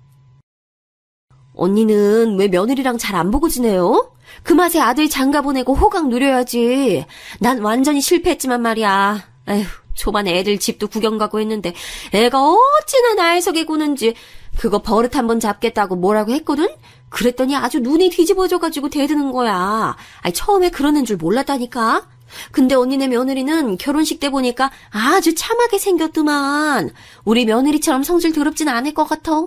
언니는 왜 며느리랑 잘 안 보고 지내요? 그 맛에 아들 장가 보내고 호강 누려야지. 난 완전히 실패했지만 말이야. 아휴, 초반에 애들 집도 구경 가고 했는데 애가 어찌나 나이석에 구는지 그거 버릇 한번 잡겠다고 뭐라고 했거든? 그랬더니 아주 눈이 뒤집어져가지고 대드는 거야. 아니, 처음에 그러는 줄 몰랐다니까. 근데 언니네 며느리는 결혼식 때 보니까 아주 참하게 생겼더만. 우리 며느리처럼 성질 더럽진 않을 것 같아.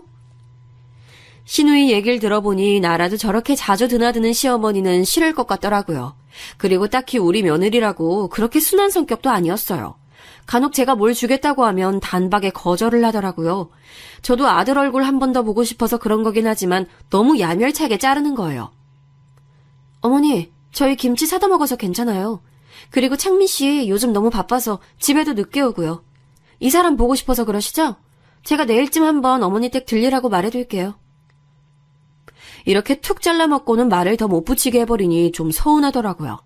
신우이 얘기를 들어보니 나라도 저렇게 자주 드나드는 시어머니는 싫을 것 같더라고요. 그리고 딱히 우리 며느리라고 그렇게 순한 성격도 아니었어요. 간혹 제가 뭘 주겠다고 하면 단박에 거절을 하더라고요. 저도 아들 얼굴 한 번 더 보고 싶어서 그런 거긴 하지만 너무 야멸차게 자르는 거예요. 어머니, 저희 김치 사다 먹어서 괜찮아요. 그리고 창민 씨 요즘 너무 바빠서 집에도 늦게 오고요. 이 사람 보고 싶어서 그러시죠? 제가 내일쯤 한번 어머니 댁 들리라고 말해둘게요. 이렇게 툭 잘라먹고는 말을 더 못 붙이게 해버리니 좀 서운하더라고요.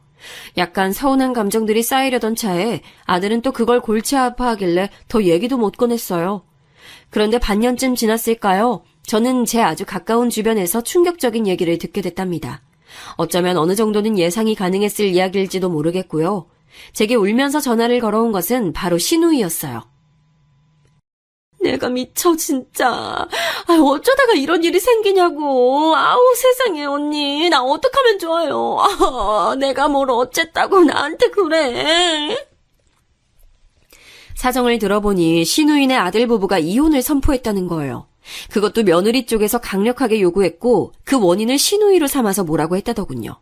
약간 서운한 감정들이 쌓이려던 차에 아들은 또 그걸 골치 아파하길래 더 얘기도 못 꺼냈어요. 그런데 반년쯤 지났을까요? 저는 제 아주 가까운 주변에서 충격적인 얘기를 듣게 됐답니다. 어쩌면 어느 정도는 예상이 가능했을 이야기일지도 모르겠고요. 제게 울면서 전화를 걸어온 것은 바로 신우이였어요. 내가 미쳐 진짜. 어쩌다가 이런 일이 생기냐고. 아우 세상에 언니. 나 어떡하면 좋아요. 내가 뭘 어쨌다고 나한테 그래. 사정을 들어보니 신우인의 아들 부부가 이혼을 선포했다는 거예요. 그것도 며느리 쪽에서 강력하게 요구했고 그 원인을 신우이로 삼아서 뭐라고 했다더군요.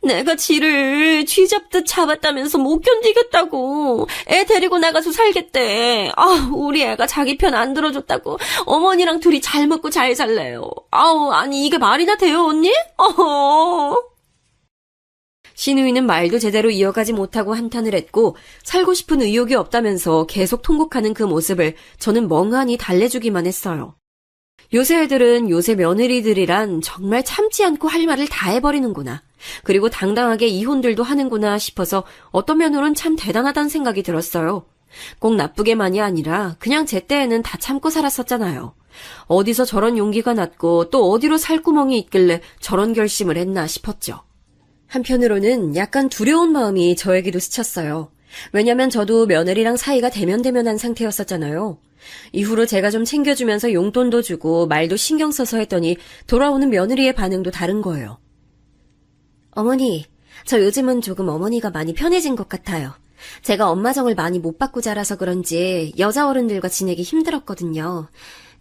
내가 지를 쥐잡듯 잡았다면서 못 견디겠다고. 애 데리고 나가서 살겠대. 우리 애가 자기 편 안 들어줬다고 어머니랑 둘이 잘 먹고 잘 살래요. 아니 이게 말이나 돼요, 언니? 신우이는 말도 제대로 이어가지 못하고 한탄을 했고 살고 싶은 의욕이 없다면서 계속 통곡하는 그 모습을 저는 멍하니 달래주기만 했어요. 요새 애들은 요새 며느리들이란 정말 참지 않고 할 말을 다 해버리는구나. 그리고 당당하게 이혼들도 하는구나 싶어서 어떤 면으로는 참 대단하다는 생각이 들었어요. 꼭 나쁘게만이 아니라 그냥 제 때에는 다 참고 살았었잖아요. 어디서 저런 용기가 났고 또 어디로 살구멍이 있길래 저런 결심을 했나 싶었죠. 한편으로는 약간 두려운 마음이 저에게도 스쳤어요. 왜냐면 저도 며느리랑 사이가 대면대면한 상태였었잖아요. 이후로 제가 좀 챙겨주면서 용돈도 주고 말도 신경 써서 했더니 돌아오는 며느리의 반응도 다른 거예요. 어머니, 저 요즘은 조금 어머니가 많이 편해진 것 같아요. 제가 엄마 정을 많이 못 받고 자라서 그런지 여자 어른들과 지내기 힘들었거든요.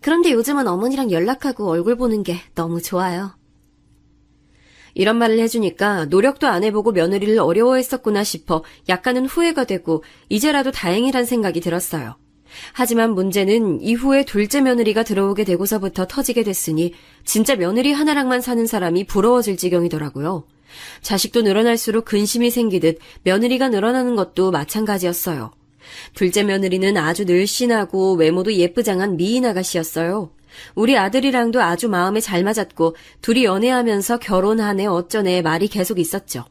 그런데 요즘은 어머니랑 연락하고 얼굴 보는 게 너무 좋아요. 이런 말을 해주니까 노력도 안 해보고 며느리를 어려워했었구나 싶어 약간은 후회가 되고 이제라도 다행이란 생각이 들었어요. 하지만 문제는 이후에 둘째 며느리가 들어오게 되고서부터 터지게 됐으니 진짜 며느리 하나랑만 사는 사람이 부러워질 지경이더라고요. 자식도 늘어날수록 근심이 생기듯 며느리가 늘어나는 것도 마찬가지였어요. 둘째 며느리는 아주 늘씬하고 외모도 예쁘장한 미인 아가씨였어요. 우리 아들이랑도 아주 마음에 잘 맞았고 둘이 연애하면서 결혼하네 어쩌네 말이 계속 있었죠.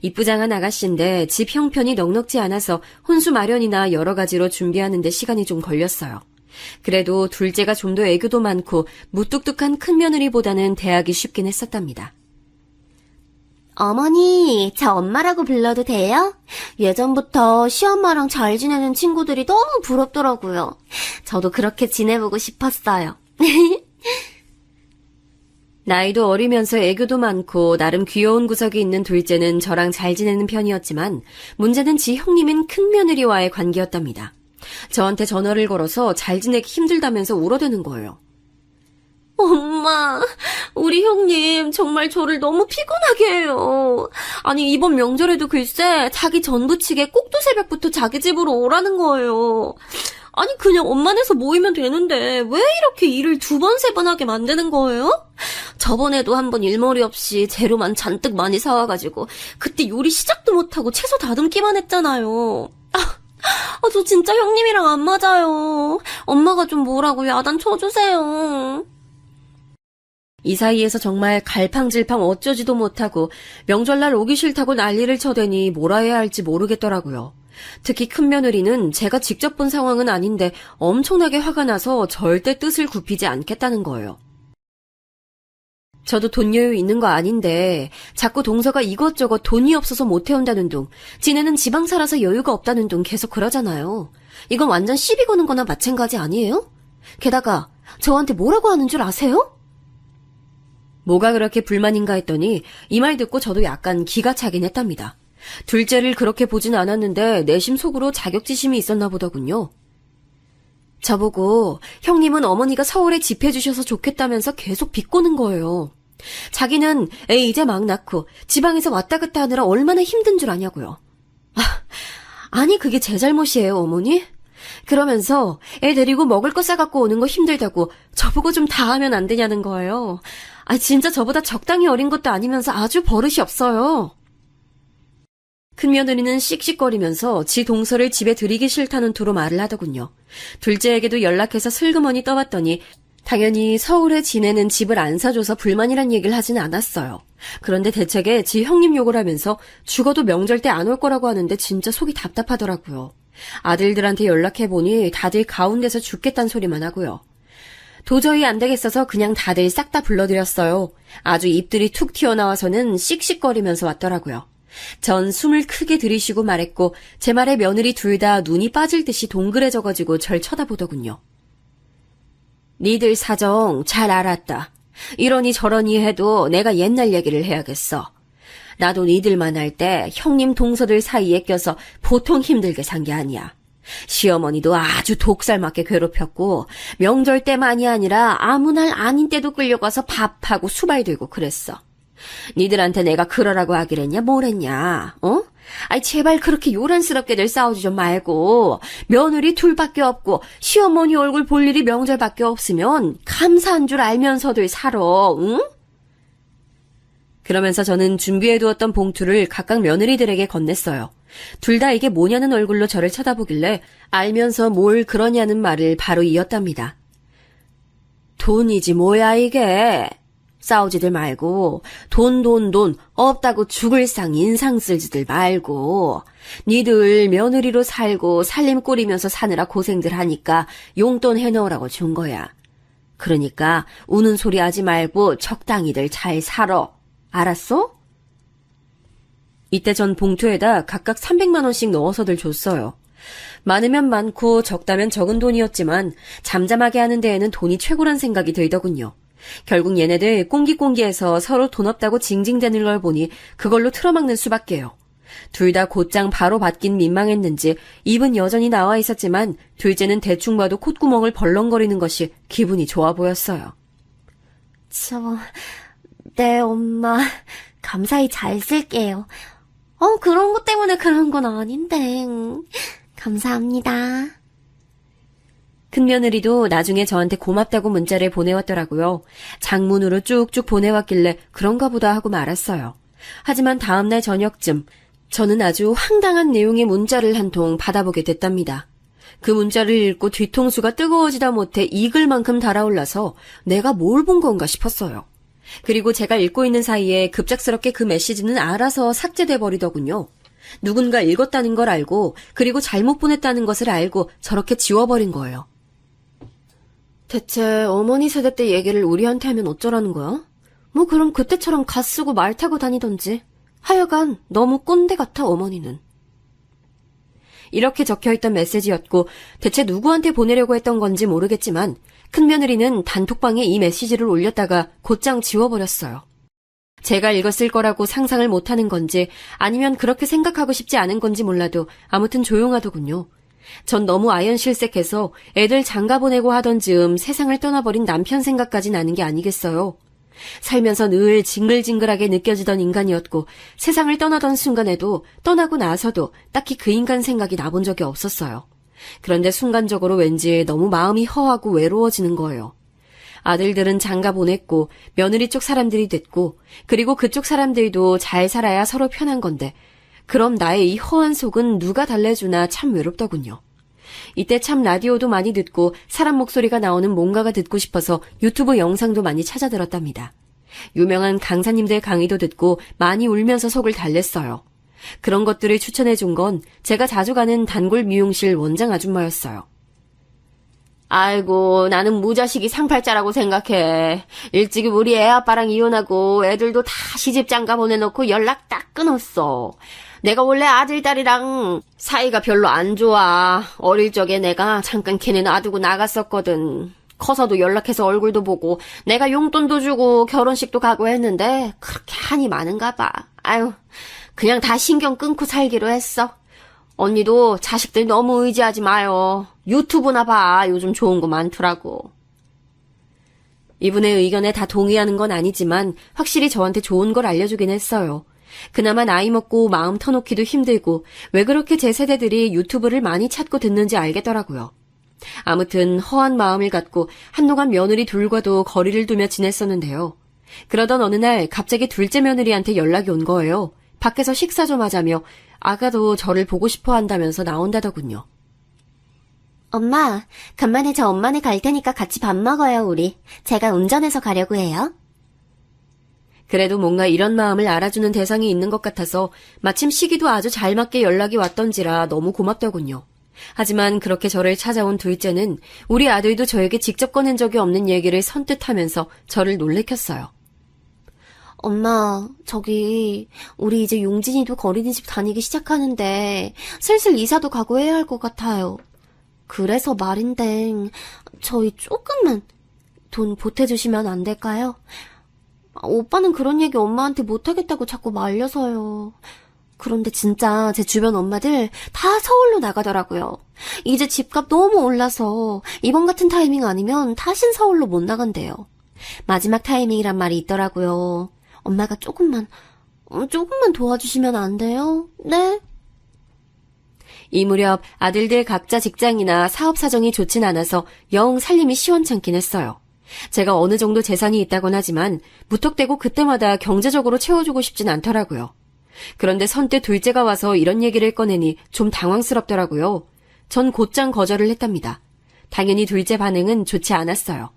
이쁘장한 아가씨인데 집 형편이 넉넉지 않아서 혼수 마련이나 여러 가지로 준비하는 데 시간이 좀 걸렸어요. 그래도 둘째가 좀 더 애교도 많고 무뚝뚝한 큰며느리보다는 대하기 쉽긴 했었답니다. 어머니, 저 엄마라고 불러도 돼요? 예전부터 시엄마랑 잘 지내는 친구들이 너무 부럽더라고요. 저도 그렇게 지내보고 싶었어요. 나이도 어리면서 애교도 많고 나름 귀여운 구석이 있는 둘째는 저랑 잘 지내는 편이었지만 문제는 지 형님인 큰며느리와의 관계였답니다. 저한테 전화를 걸어서 잘 지내기 힘들다면서 울어대는 거예요. 엄마, 우리 형님 정말 저를 너무 피곤하게 해요. 아니 이번 명절에도 글쎄 자기 전 부치게 꼭두 새벽부터 자기 집으로 오라는 거예요. 아니 그냥 엄마네서 모이면 되는데 왜 이렇게 일을 2번, 3번 하게 만드는 거예요? 저번에도 한번 일머리 없이 재료만 잔뜩 많이 사와가지고 그때 요리 시작도 못하고 채소 다듬기만 했잖아요. 저 진짜 형님이랑 안 맞아요. 엄마가 좀 뭐라고 야단 쳐주세요. 이 사이에서 정말 갈팡질팡 어쩌지도 못하고 명절날 오기 싫다고 난리를 쳐대니 뭐라 해야 할지 모르겠더라고요. 특히 큰며느리는 제가 직접 본 상황은 아닌데 엄청나게 화가 나서 절대 뜻을 굽히지 않겠다는 거예요. 저도 돈 여유 있는 거 아닌데 자꾸 동서가 이것저것 돈이 없어서 못 해온다는 둥, 지네는 지방 살아서 여유가 없다는 둥 계속 그러잖아요. 이건 완전 시비 거는 거나 마찬가지 아니에요? 게다가 저한테 뭐라고 하는 줄 아세요? 뭐가 그렇게 불만인가 했더니 이 말 듣고 저도 약간 기가 차긴 했답니다. 둘째를 그렇게 보진 않았는데 내심 속으로 자격지심이 있었나 보더군요. 저보고 형님은 어머니가 서울에 집해 주셔서 좋겠다면서 계속 비꼬는 거예요. 자기는 애 이제 막 낳고 지방에서 왔다 갔다 하느라 얼마나 힘든 줄 아냐고요. 아니 그게 제 잘못이에요, 어머니? 그러면서 애 데리고 먹을 거 싸갖고 오는 거 힘들다고 저보고 좀 다 하면 안 되냐는 거예요. 진짜 저보다 적당히 어린 것도 아니면서 아주 버릇이 없어요. 큰며느리는 씩씩거리면서 지 동서를 집에 들이기 싫다는 투로 말을 하더군요. 둘째에게도 연락해서 슬그머니 떠봤더니 당연히 서울에 지내는 집을 안 사줘서 불만이란 얘기를 하진 않았어요. 그런데 대책에 지 형님 욕을 하면서 죽어도 명절 때 안 올 거라고 하는데 진짜 속이 답답하더라고요. 아들들한테 연락해보니 다들 가운데서 죽겠다는 소리만 하고요. 도저히 안 되겠어서 그냥 다들 싹 다 불러드렸어요. 아주 입들이 툭 튀어나와서는 씩씩거리면서 왔더라고요. 전 숨을 크게 들이쉬고 말했고 제 말에 며느리 둘 다 눈이 빠질 듯이 동그래져가지고 절 쳐다보더군요. 니들 사정 잘 알았다. 이러니 저러니 해도 내가 옛날 얘기를 해야겠어. 나도 니들만 할 때 형님 동서들 사이에 껴서 보통 힘들게 산 게 아니야. 시어머니도 아주 독살맞게 괴롭혔고 명절 때만이 아니라 아무 날 아닌 때도 끌려가서 밥하고 수발 들고 그랬어. 니들한테 내가 그러라고 하기랬냐, 뭐랬냐, 어? 아이, 제발 그렇게 요란스럽게들 싸우지 좀 말고, 며느리 둘밖에 없고, 시어머니 얼굴 볼 일이 명절밖에 없으면, 감사한 줄 알면서들 살아, 응? 그러면서 저는 준비해두었던 봉투를 각각 며느리들에게 건넸어요. 둘 다 이게 뭐냐는 얼굴로 저를 쳐다보길래 알면서 뭘 그러냐는 말을 바로 이었답니다. 돈이지 뭐야 이게. 싸우지들 말고 돈 없다고 죽을 상 인상 쓸지들 말고 니들 며느리로 살고 살림 꾸리면서 사느라 고생들 하니까 용돈 해놓으라고 준 거야. 그러니까 우는 소리 하지 말고 적당히들 잘 살아. 알았어? 이때 전 봉투에다 각각 300만 원씩 넣어서들 줬어요. 많으면 많고 적다면 적은 돈이었지만 잠잠하게 하는 데에는 돈이 최고란 생각이 들더군요. 결국 얘네들 꽁기꽁기해서 서로 돈 없다고 징징대는 걸 보니 그걸로 틀어막는 수밖에요. 둘 다 곧장 바로 받긴 민망했는지 입은 여전히 나와 있었지만 둘째는 대충 봐도 콧구멍을 벌렁거리는 것이 기분이 좋아 보였어요. 네, 엄마. 감사히 잘 쓸게요. 그런 것 때문에 그런 건 아닌데. 감사합니다. 큰며느리도 나중에 저한테 고맙다고 문자를 보내왔더라고요. 장문으로 쭉쭉 보내왔길래 그런가 보다 하고 말았어요. 하지만 다음날 저녁쯤 저는 아주 황당한 내용의 문자를 한 통 받아보게 됐답니다. 그 문자를 읽고 뒤통수가 뜨거워지다 못해 익을 만큼 달아올라서 내가 뭘 본 건가 싶었어요. 그리고 제가 읽고 있는 사이에 급작스럽게 그 메시지는 알아서 삭제돼 버리더군요. 누군가 읽었다는 걸 알고 그리고 잘못 보냈다는 것을 알고 저렇게 지워버린 거예요. 대체 어머니 세대 때 얘기를 우리한테 하면 어쩌라는 거야? 뭐 그럼 그때처럼 가 쓰고 말 타고 다니던지. 하여간 너무 꼰대 같아 어머니는. 이렇게 적혀있던 메시지였고 대체 누구한테 보내려고 했던 건지 모르겠지만 큰며느리는 단톡방에 이 메시지를 올렸다가 곧장 지워버렸어요. 제가 읽었을 거라고 상상을 못하는 건지 아니면 그렇게 생각하고 싶지 않은 건지 몰라도 아무튼 조용하더군요. 전 너무 아연실색해서 애들 장가 보내고 하던 즈음 세상을 떠나버린 남편 생각까지 나는 게 아니겠어요. 살면서 늘 징글징글하게 느껴지던 인간이었고 세상을 떠나던 순간에도 떠나고 나서도 딱히 그 인간 생각이 나본 적이 없었어요. 그런데 순간적으로 왠지 너무 마음이 허하고 외로워지는 거예요. 아들들은 장가 보냈고 며느리 쪽 사람들이 됐고 그리고 그쪽 사람들도 잘 살아야 서로 편한 건데 그럼 나의 이 허한 속은 누가 달래주나 참 외롭더군요. 이때 참 라디오도 많이 듣고 사람 목소리가 나오는 뭔가가 듣고 싶어서 유튜브 영상도 많이 찾아 들었답니다. 유명한 강사님들 강의도 듣고 많이 울면서 속을 달랬어요. 그런 것들을 추천해준 건 제가 자주 가는 단골 미용실 원장 아줌마였어요. 아이고, 나는 무자식이 상팔자라고 생각해. 일찍이 우리 애 아빠랑 이혼하고 애들도 다 시집 장가 보내놓고 연락 딱 끊었어. 내가 원래 아들, 딸이랑 사이가 별로 안 좋아. 어릴 적에 내가 잠깐 걔네 놔두고 나갔었거든. 커서도 연락해서 얼굴도 보고 내가 용돈도 주고 결혼식도 가고 했는데 그렇게 한이 많은가 봐. 아유, 그냥 다 신경 끊고 살기로 했어. 언니도 자식들 너무 의지하지 마요. 유튜브나 봐. 요즘 좋은 거 많더라고. 이분의 의견에 다 동의하는 건 아니지만 확실히 저한테 좋은 걸 알려주긴 했어요. 그나마 나이 먹고 마음 터놓기도 힘들고 왜 그렇게 제 세대들이 유튜브를 많이 찾고 듣는지 알겠더라고요. 아무튼 허한 마음을 갖고 한동안 며느리 둘과도 거리를 두며 지냈었는데요. 그러던 어느 날 갑자기 둘째 며느리한테 연락이 온 거예요. 밖에서 식사 좀 하자며 아가도 저를 보고 싶어 한다면서 나온다더군요. 엄마, 간만에 저 엄마네 갈 테니까 같이 밥 먹어요, 우리. 제가 운전해서 가려고 해요. 그래도 뭔가 이런 마음을 알아주는 대상이 있는 것 같아서 마침 시기도 아주 잘 맞게 연락이 왔던지라 너무 고맙더군요. 하지만 그렇게 저를 찾아온 둘째는 우리 아들도 저에게 직접 꺼낸 적이 없는 얘기를 선뜻 하면서 저를 놀래켰어요. 엄마, 우리 이제 용진이도 어린이집 다니기 시작하는데 슬슬 이사도 가고 해야 할 것 같아요. 그래서 말인데 저희 조금만 돈 보태주시면 안 될까요? 오빠는 그런 얘기 엄마한테 못하겠다고 자꾸 말려서요. 그런데 진짜 제 주변 엄마들 다 서울로 나가더라고요. 이제 집값 너무 올라서 이번 같은 타이밍 아니면 다신 서울로 못 나간대요. 마지막 타이밍이란 말이 있더라고요. 엄마가 조금만 도와주시면 안 돼요? 네? 이 무렵 아들들 각자 직장이나 사업 사정이 좋진 않아서 영 살림이 시원찮긴 했어요. 제가 어느 정도 재산이 있다곤 하지만 무턱대고 그때마다 경제적으로 채워주고 싶진 않더라고요. 그런데 선뜻 둘째가 와서 이런 얘기를 꺼내니 좀 당황스럽더라고요. 전 곧장 거절을 했답니다. 당연히 둘째 반응은 좋지 않았어요.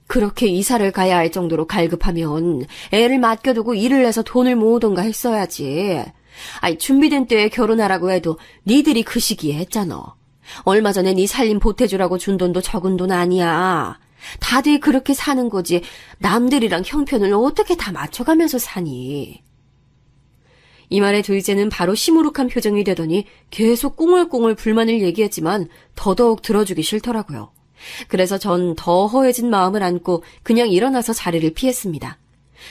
그렇게 이사를 가야 할 정도로 갈급하면 애를 맡겨두고 일을 해서 돈을 모으던가 했어야지. 아이, 준비된 때에 결혼하라고 해도 니들이 그 시기에 했잖아. 얼마 전에 네 살림 보태주라고 준 돈도 적은 돈 아니야. 다들 그렇게 사는 거지. 남들이랑 형편을 어떻게 다 맞춰가면서 사니. 이 말에 둘째는 바로 시무룩한 표정이 되더니 계속 꿍얼꿍얼 불만을 얘기했지만 더더욱 들어주기 싫더라고요. 그래서 전 더 허해진 마음을 안고 그냥 일어나서 자리를 피했습니다.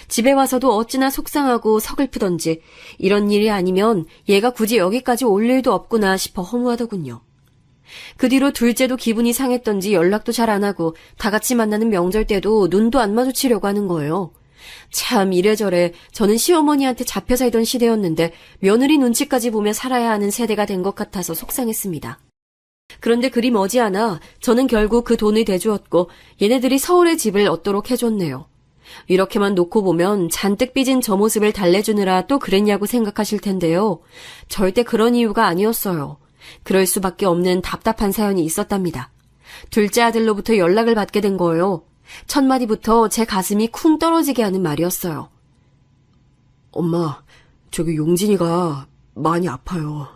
집에 와서도 어찌나 속상하고 서글프던지 이런 일이 아니면 얘가 굳이 여기까지 올 일도 없구나 싶어 허무하더군요. 그 뒤로 둘째도 기분이 상했던지 연락도 잘 안 하고 다 같이 만나는 명절 때도 눈도 안 마주치려고 하는 거예요. 참 이래저래 저는 시어머니한테 잡혀 살던 시대였는데 며느리 눈치까지 보며 살아야 하는 세대가 된 것 같아서 속상했습니다. 그런데 그리 머지않아 저는 결국 그 돈을 대주었고 얘네들이 서울에 집을 얻도록 해줬네요. 이렇게만 놓고 보면 잔뜩 삐진 저 모습을 달래주느라 또 그랬냐고 생각하실 텐데요. 절대 그런 이유가 아니었어요. 그럴 수밖에 없는 답답한 사연이 있었답니다. 둘째 아들로부터 연락을 받게 된 거예요. 첫 마디부터 제 가슴이 쿵 떨어지게 하는 말이었어요. 엄마, 저기 용진이가 많이 아파요.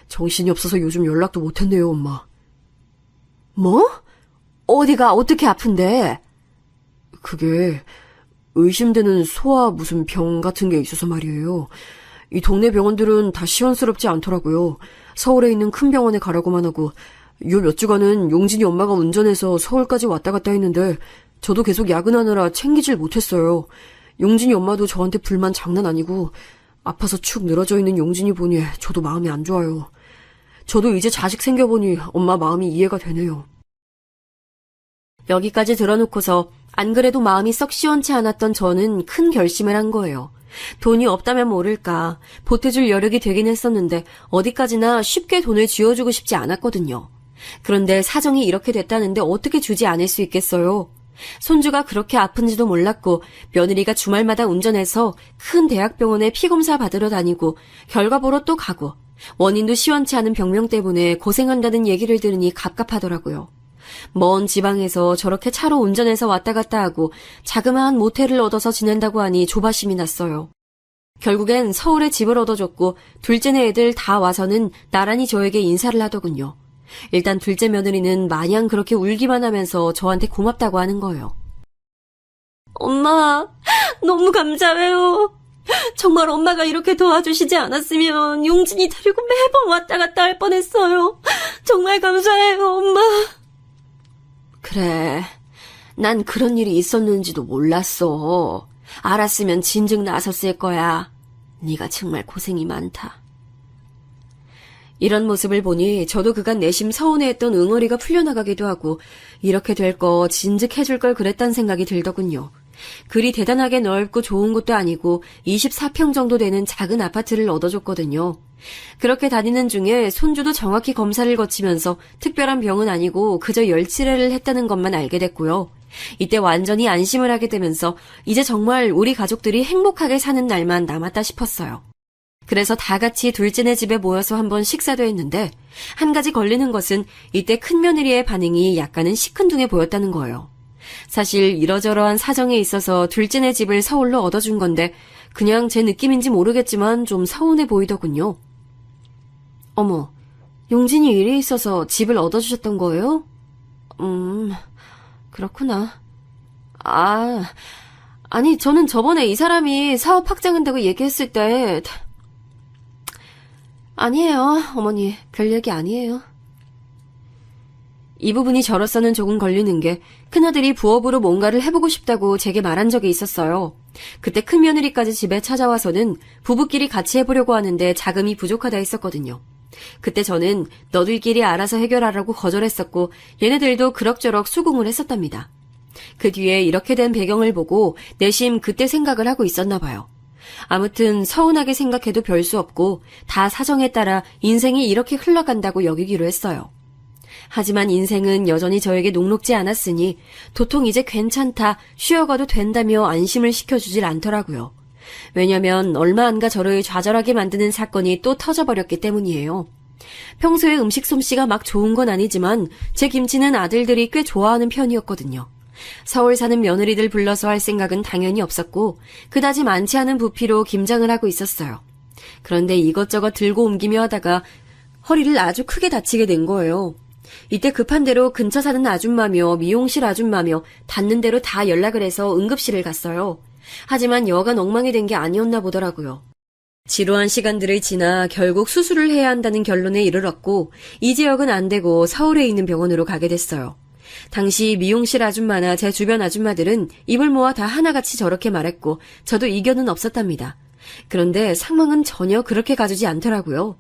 정신이 없어서 요즘 연락도 못했네요, 엄마. 뭐? 어디가 어떻게 아픈데? 그게 의심되는 소아 무슨 병 같은 게 있어서 말이에요. 이 동네 병원들은 다 시원스럽지 않더라고요. 서울에 있는 큰 병원에 가라고만 하고 요 몇 주간은 용진이 엄마가 운전해서 서울까지 왔다 갔다 했는데 저도 계속 야근하느라 챙기질 못했어요. 용진이 엄마도 저한테 불만 장난 아니고 아파서 축 늘어져 있는 용진이 보니 저도 마음이 안 좋아요. 저도 이제 자식 생겨보니 엄마 마음이 이해가 되네요. 여기까지 들어놓고서 안 그래도 마음이 썩 시원치 않았던 저는 큰 결심을 한 거예요. 돈이 없다면 모를까 보태줄 여력이 되긴 했었는데 어디까지나 쉽게 돈을 쥐어주고 싶지 않았거든요. 그런데 사정이 이렇게 됐다는데 어떻게 주지 않을 수 있겠어요. 손주가 그렇게 아픈지도 몰랐고 며느리가 주말마다 운전해서 큰 대학병원에 피검사 받으러 다니고 결과 보러 또 가고 원인도 시원치 않은 병명 때문에 고생한다는 얘기를 들으니 갑갑하더라고요. 먼 지방에서 저렇게 차로 운전해서 왔다 갔다 하고 자그마한 모텔을 얻어서 지낸다고 하니 조바심이 났어요. 결국엔 서울에 집을 얻어줬고 둘째네 애들 다 와서는 나란히 저에게 인사를 하더군요. 일단 둘째 며느리는 마냥 그렇게 울기만 하면서 저한테 고맙다고 하는 거예요. 엄마, 너무 감사해요. 정말 엄마가 이렇게 도와주시지 않았으면 용진이 데리고 매번 왔다 갔다 할 뻔했어요. 정말 감사해요, 엄마. 그래, 난 그런 일이 있었는지도 몰랐어. 알았으면 진즉 나섰을 거야. 네가 정말 고생이 많다. 이런 모습을 보니 저도 그간 내심 서운해했던 응어리가 풀려나가기도 하고 이렇게 될 거 진즉 해줄 걸 그랬단 생각이 들더군요. 그리 대단하게 넓고 좋은 곳도 아니고 24평 정도 되는 작은 아파트를 얻어줬거든요. 그렇게 다니는 중에 손주도 정확히 검사를 거치면서 특별한 병은 아니고 그저 열치레를 했다는 것만 알게 됐고요. 이때 완전히 안심을 하게 되면서 이제 정말 우리 가족들이 행복하게 사는 날만 남았다 싶었어요. 그래서 다 같이 둘째네 집에 모여서 한번 식사도 했는데 한 가지 걸리는 것은 이때 큰며느리의 반응이 약간은 시큰둥해 보였다는 거예요. 사실 이러저러한 사정에 있어서 둘째네 집을 서울로 얻어준 건데 그냥 제 느낌인지 모르겠지만 좀 서운해 보이더군요. 어머, 용진이 일이 있어서 집을 얻어주셨던 거예요? 그렇구나. 아니 저는 저번에 이 사람이 사업 확장한다고 얘기했을 때 아니에요, 어머니. 별 얘기 아니에요. 이 부분이 저로서는 조금 걸리는 게 큰아들이 부업으로 뭔가를 해보고 싶다고 제게 말한 적이 있었어요. 그때 큰며느리까지 집에 찾아와서는 부부끼리 같이 해보려고 하는데 자금이 부족하다 했었거든요. 그때 저는 너들끼리 알아서 해결하라고 거절했었고 얘네들도 그럭저럭 수긍을 했었답니다. 그 뒤에 이렇게 된 배경을 보고 내심 그때 생각을 하고 있었나 봐요. 아무튼 서운하게 생각해도 별 수 없고 다 사정에 따라 인생이 이렇게 흘러간다고 여기기로 했어요. 하지만 인생은 여전히 저에게 녹록지 않았으니 도통 이제 괜찮다, 쉬어가도 된다며 안심을 시켜주질 않더라고요. 왜냐면 얼마 안 가 저를 좌절하게 만드는 사건이 또 터져버렸기 때문이에요. 평소에 음식 솜씨가 막 좋은 건 아니지만 제 김치는 아들들이 꽤 좋아하는 편이었거든요. 서울 사는 며느리들 불러서 할 생각은 당연히 없었고 그다지 많지 않은 부피로 김장을 하고 있었어요. 그런데 이것저것 들고 옮기며 하다가 허리를 아주 크게 다치게 된 거예요. 이때 급한 대로 근처 사는 아줌마며 미용실 아줌마며 닿는 대로 다 연락을 해서 응급실을 갔어요. 하지만 여간 엉망이 된 게 아니었나 보더라고요. 지루한 시간들을 지나 결국 수술을 해야 한다는 결론에 이르렀고 이 지역은 안 되고 서울에 있는 병원으로 가게 됐어요. 당시 미용실 아줌마나 제 주변 아줌마들은 입을 모아 다 하나같이 저렇게 말했고 저도 이견은 없었답니다. 그런데 상황은 전혀 그렇게 가주지 않더라고요.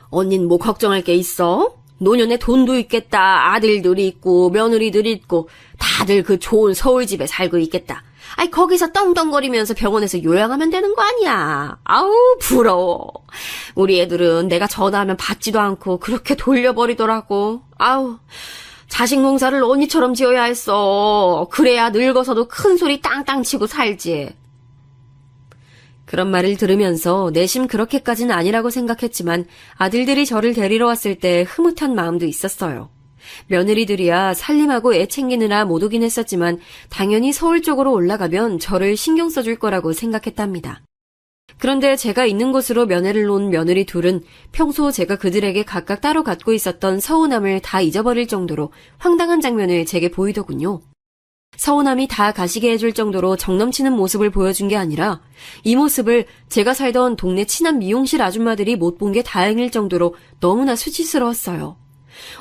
언닌 뭐 걱정할 게 있어? 노년에 돈도 있겠다. 아들들이 있고 며느리들이 있고 다들 그 좋은 서울집에 살고 있겠다. 아이 거기서 떵떵거리면서 병원에서 요양하면 되는 거 아니야. 아우 부러워. 우리 애들은 내가 전화하면 받지도 않고 그렇게 돌려버리더라고. 아우 자식 농사를 언니처럼 지어야 했어. 그래야 늙어서도 큰 소리 땅땅 치고 살지. 그런 말을 들으면서 내심 그렇게까지는 아니라고 생각했지만 아들들이 저를 데리러 왔을 때 흐뭇한 마음도 있었어요. 며느리들이야 살림하고 애 챙기느라 못 오긴 했었지만 당연히 서울 쪽으로 올라가면 저를 신경 써줄 거라고 생각했답니다. 그런데 제가 있는 곳으로 면회를 온 며느리 둘은 평소 제가 그들에게 각각 따로 갖고 있었던 서운함을 다 잊어버릴 정도로 황당한 장면을 제게 보이더군요. 서운함이 다 가시게 해줄 정도로 정넘치는 모습을 보여준 게 아니라 이 모습을 제가 살던 동네 친한 미용실 아줌마들이 못 본 게 다행일 정도로 너무나 수치스러웠어요.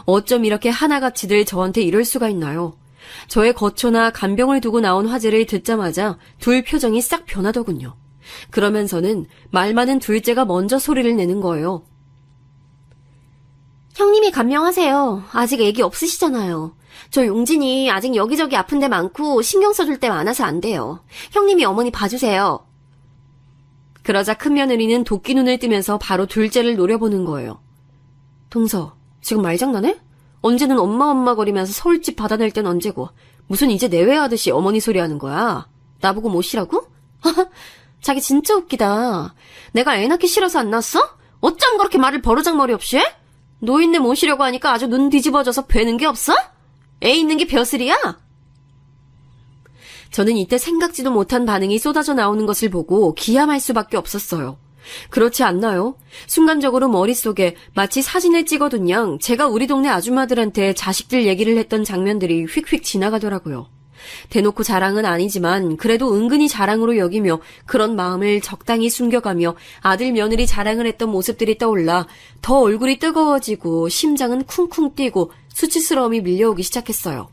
어쩜 이렇게 하나같이들 저한테 이럴 수가 있나요? 저의 거초나 간병을 두고 나온 화제를 듣자마자 둘 표정이 싹 변하더군요. 그러면서는 말 많은 둘째가 먼저 소리를 내는 거예요. 형님이 간명하세요. 아직 애기 없으시잖아요. 저 용진이 아직 여기저기 아픈 데 많고 신경 써줄 데 많아서 안 돼요. 형님이 어머니 봐주세요. 그러자 큰며느리는 도끼 눈을 뜨면서 바로 둘째를 노려보는 거예요. 동서, 지금 말장난해? 언제는 엄마 거리면서 서울집 받아낼 땐 언제고 무슨 이제 내외하듯이 어머니 소리하는 거야. 나보고 모시라고? 자기 진짜 웃기다. 내가 애 낳기 싫어서 안 낳았어? 어쩜 그렇게 말을 버르장머리 없이 해? 노인네 모시려고 하니까 아주 눈 뒤집어져서 되는 게 없어? 애 있는 게 벼슬이야? 저는 이때 생각지도 못한 반응이 쏟아져 나오는 것을 보고 기함할 수밖에 없었어요. 그렇지 않나요? 순간적으로 머릿속에 마치 사진을 찍어둔 양 제가 우리 동네 아줌마들한테 자식들 얘기를 했던 장면들이 휙휙 지나가더라고요. 대놓고 자랑은 아니지만 그래도 은근히 자랑으로 여기며 그런 마음을 적당히 숨겨가며 아들 며느리 자랑을 했던 모습들이 떠올라 더 얼굴이 뜨거워지고 심장은 쿵쿵 뛰고 수치스러움이 밀려오기 시작했어요.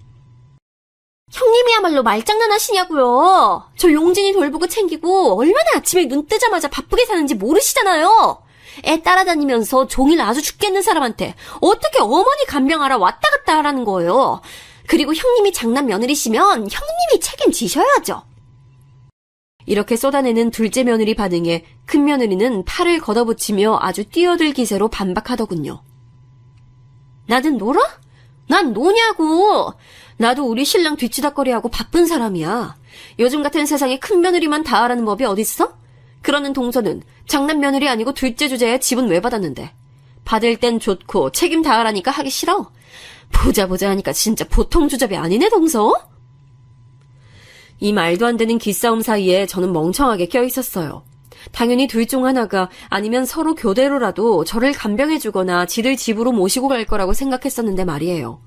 형님이야말로 말장난하시냐고요. 저 용진이 돌보고 챙기고 얼마나 아침에 눈 뜨자마자 바쁘게 사는지 모르시잖아요. 애 따라다니면서 종일 아주 죽겠는 사람한테 어떻게 어머니 간병하러 왔다 갔다 하라는 거예요. 그리고 형님이 장남 며느리시면 형님이 책임지셔야죠. 이렇게 쏟아내는 둘째 며느리 반응에 큰 며느리는 팔을 걷어붙이며 아주 뛰어들 기세로 반박하더군요. 나는 놀아? 난 노냐고. 나도 우리 신랑 뒤치다꺼리하고 바쁜 사람이야. 요즘 같은 세상에 큰 며느리만 다 하라는 법이 어딨어? 그러는 동서는 장남 며느리 아니고 둘째 주제에 집은 왜 받았는데. 받을 땐 좋고 책임 다 하라니까 하기 싫어. 보자 하니까 진짜 보통 주접이 아니네 동서? 이 말도 안 되는 기싸움 사이에 저는 멍청하게 껴있었어요. 당연히 둘 중 하나가 아니면 서로 교대로라도 저를 간병해주거나 지들 집으로 모시고 갈 거라고 생각했었는데 말이에요.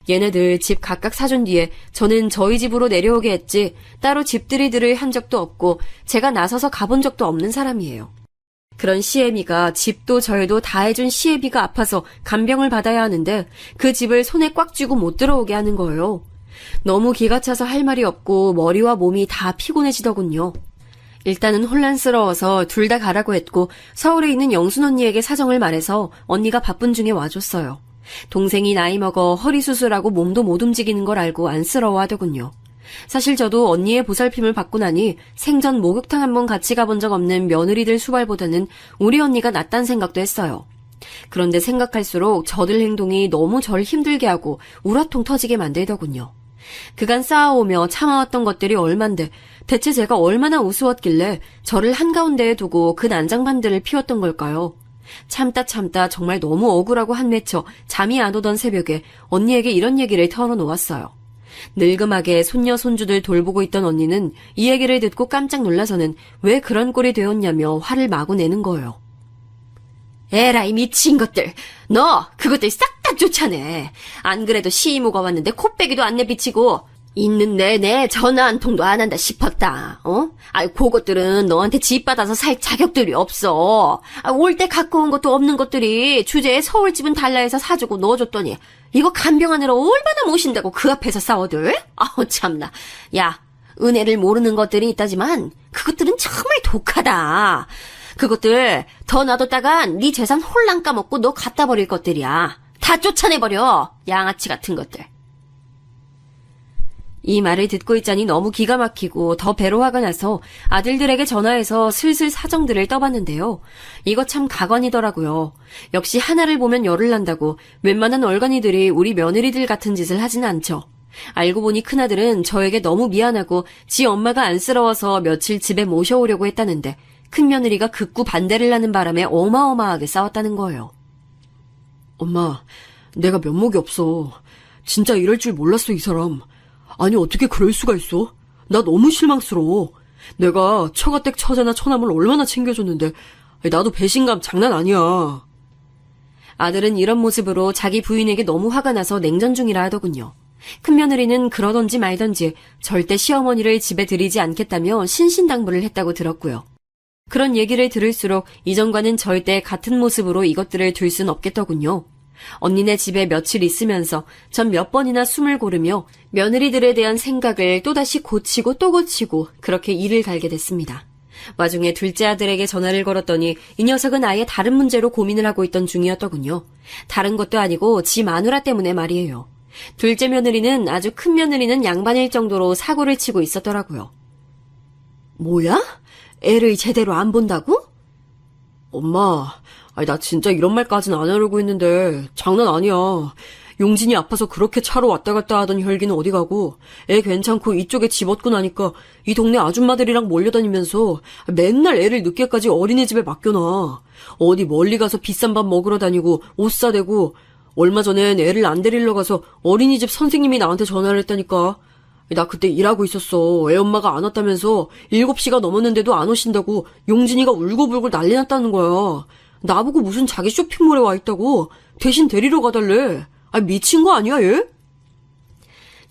얘네들 집 각각 사준 뒤에 저는 저희 집으로 내려오게 했지 따로 집들이들을 한 적도 없고 제가 나서서 가본 적도 없는 사람이에요. 그런 시애미가 집도 절도 다 해준 시애비가 아파서 간병을 받아야 하는데 그 집을 손에 꽉 쥐고 못 들어오게 하는 거예요. 너무 기가 차서 할 말이 없고 머리와 몸이 다 피곤해지더군요. 일단은 혼란스러워서 둘 다 가라고 했고 서울에 있는 영순 언니에게 사정을 말해서 언니가 바쁜 중에 와줬어요. 동생이 나이 먹어 허리 수술하고 몸도 못 움직이는 걸 알고 안쓰러워하더군요. 사실 저도 언니의 보살핌을 받고 나니 생전 목욕탕 한번 같이 가본 적 없는 며느리들 수발보다는 우리 언니가 낫단 생각도 했어요. 그런데 생각할수록 저들 행동이 너무 절 힘들게 하고 우라통 터지게 만들더군요. 그간 쌓아오며 참아왔던 것들이 얼만데 대체 제가 얼마나 우스웠길래 저를 한가운데에 두고 그 난장판들을 피웠던 걸까요? 참다 정말 너무 억울하고 한맺혀 잠이 안 오던 새벽에 언니에게 이런 얘기를 털어놓았어요. 늙음하게 손녀 손주들 돌보고 있던 언니는 이 얘기를 듣고 깜짝 놀라서는 왜 그런 꼴이 되었냐며 화를 마구 내는 거예요. 에라이 미친 것들. 너 그것들 싹 다 쫓아내. 안 그래도 시이모가 왔는데 코빼기도 안 내비치고 있는 내내 전화 한 통도 안 한다 싶었다. 그것들은 너한테 집 받아서 살 자격들이 없어. 올 때 갖고 온 것도 없는 것들이 주제에 서울집은 달라 해서 사주고 넣어줬더니 이거 간병하느라 얼마나 모신다고 그 앞에서 싸워들? 참나. 야, 은혜를 모르는 것들이 있다지만 그것들은 정말 독하다. 그것들 더 놔뒀다간 네 재산 홀랑 까먹고 너 갖다 버릴 것들이야. 다 쫓아내버려. 양아치 같은 것들. 이 말을 듣고 있자니 너무 기가 막히고 더 배로 화가 나서 아들들에게 전화해서 슬슬 사정들을 떠봤는데요. 이거 참 가관이더라고요. 역시 하나를 보면 열을 난다고 웬만한 얼간이들이 우리 며느리들 같은 짓을 하진 않죠. 알고 보니 큰아들은 저에게 너무 미안하고 지 엄마가 안쓰러워서 며칠 집에 모셔오려고 했다는데 큰며느리가 극구 반대를 하는 바람에 어마어마하게 싸웠다는 거예요. 엄마, 내가 면목이 없어. 진짜 이럴 줄 몰랐어, 이 사람. 아니, 어떻게 그럴 수가 있어? 나 너무 실망스러워. 내가 처가댁 처제나 처남을 얼마나 챙겨줬는데 나도 배신감 장난 아니야. 아들은 이런 모습으로 자기 부인에게 너무 화가 나서 냉전 중이라 하더군요. 큰며느리는 그러던지 말던지 절대 시어머니를 집에 들이지 않겠다며 신신당부를 했다고 들었고요. 그런 얘기를 들을수록 이전과는 절대 같은 모습으로 이것들을 둘 순 없겠더군요. 언니네 집에 며칠 있으면서 전 몇 번이나 숨을 고르며 며느리들에 대한 생각을 또다시 고치고 또 고치고 그렇게 일을 갈게 됐습니다. 와중에 둘째 아들에게 전화를 걸었더니 이 녀석은 아예 다른 문제로 고민을 하고 있던 중이었더군요. 다른 것도 아니고 지 마누라 때문에 말이에요. 둘째 며느리는 아주 큰 며느리는 양반일 정도로 사고를 치고 있었더라고요. 뭐야? 애를 제대로 안 본다고? 엄마, 나 진짜 이런 말까진 안 하려고 했는데 장난 아니야. 용진이 아파서 그렇게 차로 왔다 갔다 하던 혈기는 어디 가고 애 괜찮고 이쪽에 집 얻고 나니까 이 동네 아줌마들이랑 몰려다니면서 맨날 애를 늦게까지 어린이집에 맡겨놔. 어디 멀리 가서 비싼 밥 먹으러 다니고 옷 사대고 얼마 전엔 애를 안 데리러 가서 어린이집 선생님이 나한테 전화를 했다니까. 나 그때 일하고 있었어. 애 엄마가 안 왔다면서 7시가 넘었는데도 안 오신다고 용진이가 울고불고 난리 났다는 거야. 나보고 무슨 자기 쇼핑몰에 와 있다고 대신 데리러 가달래. 미친 거 아니야 얘?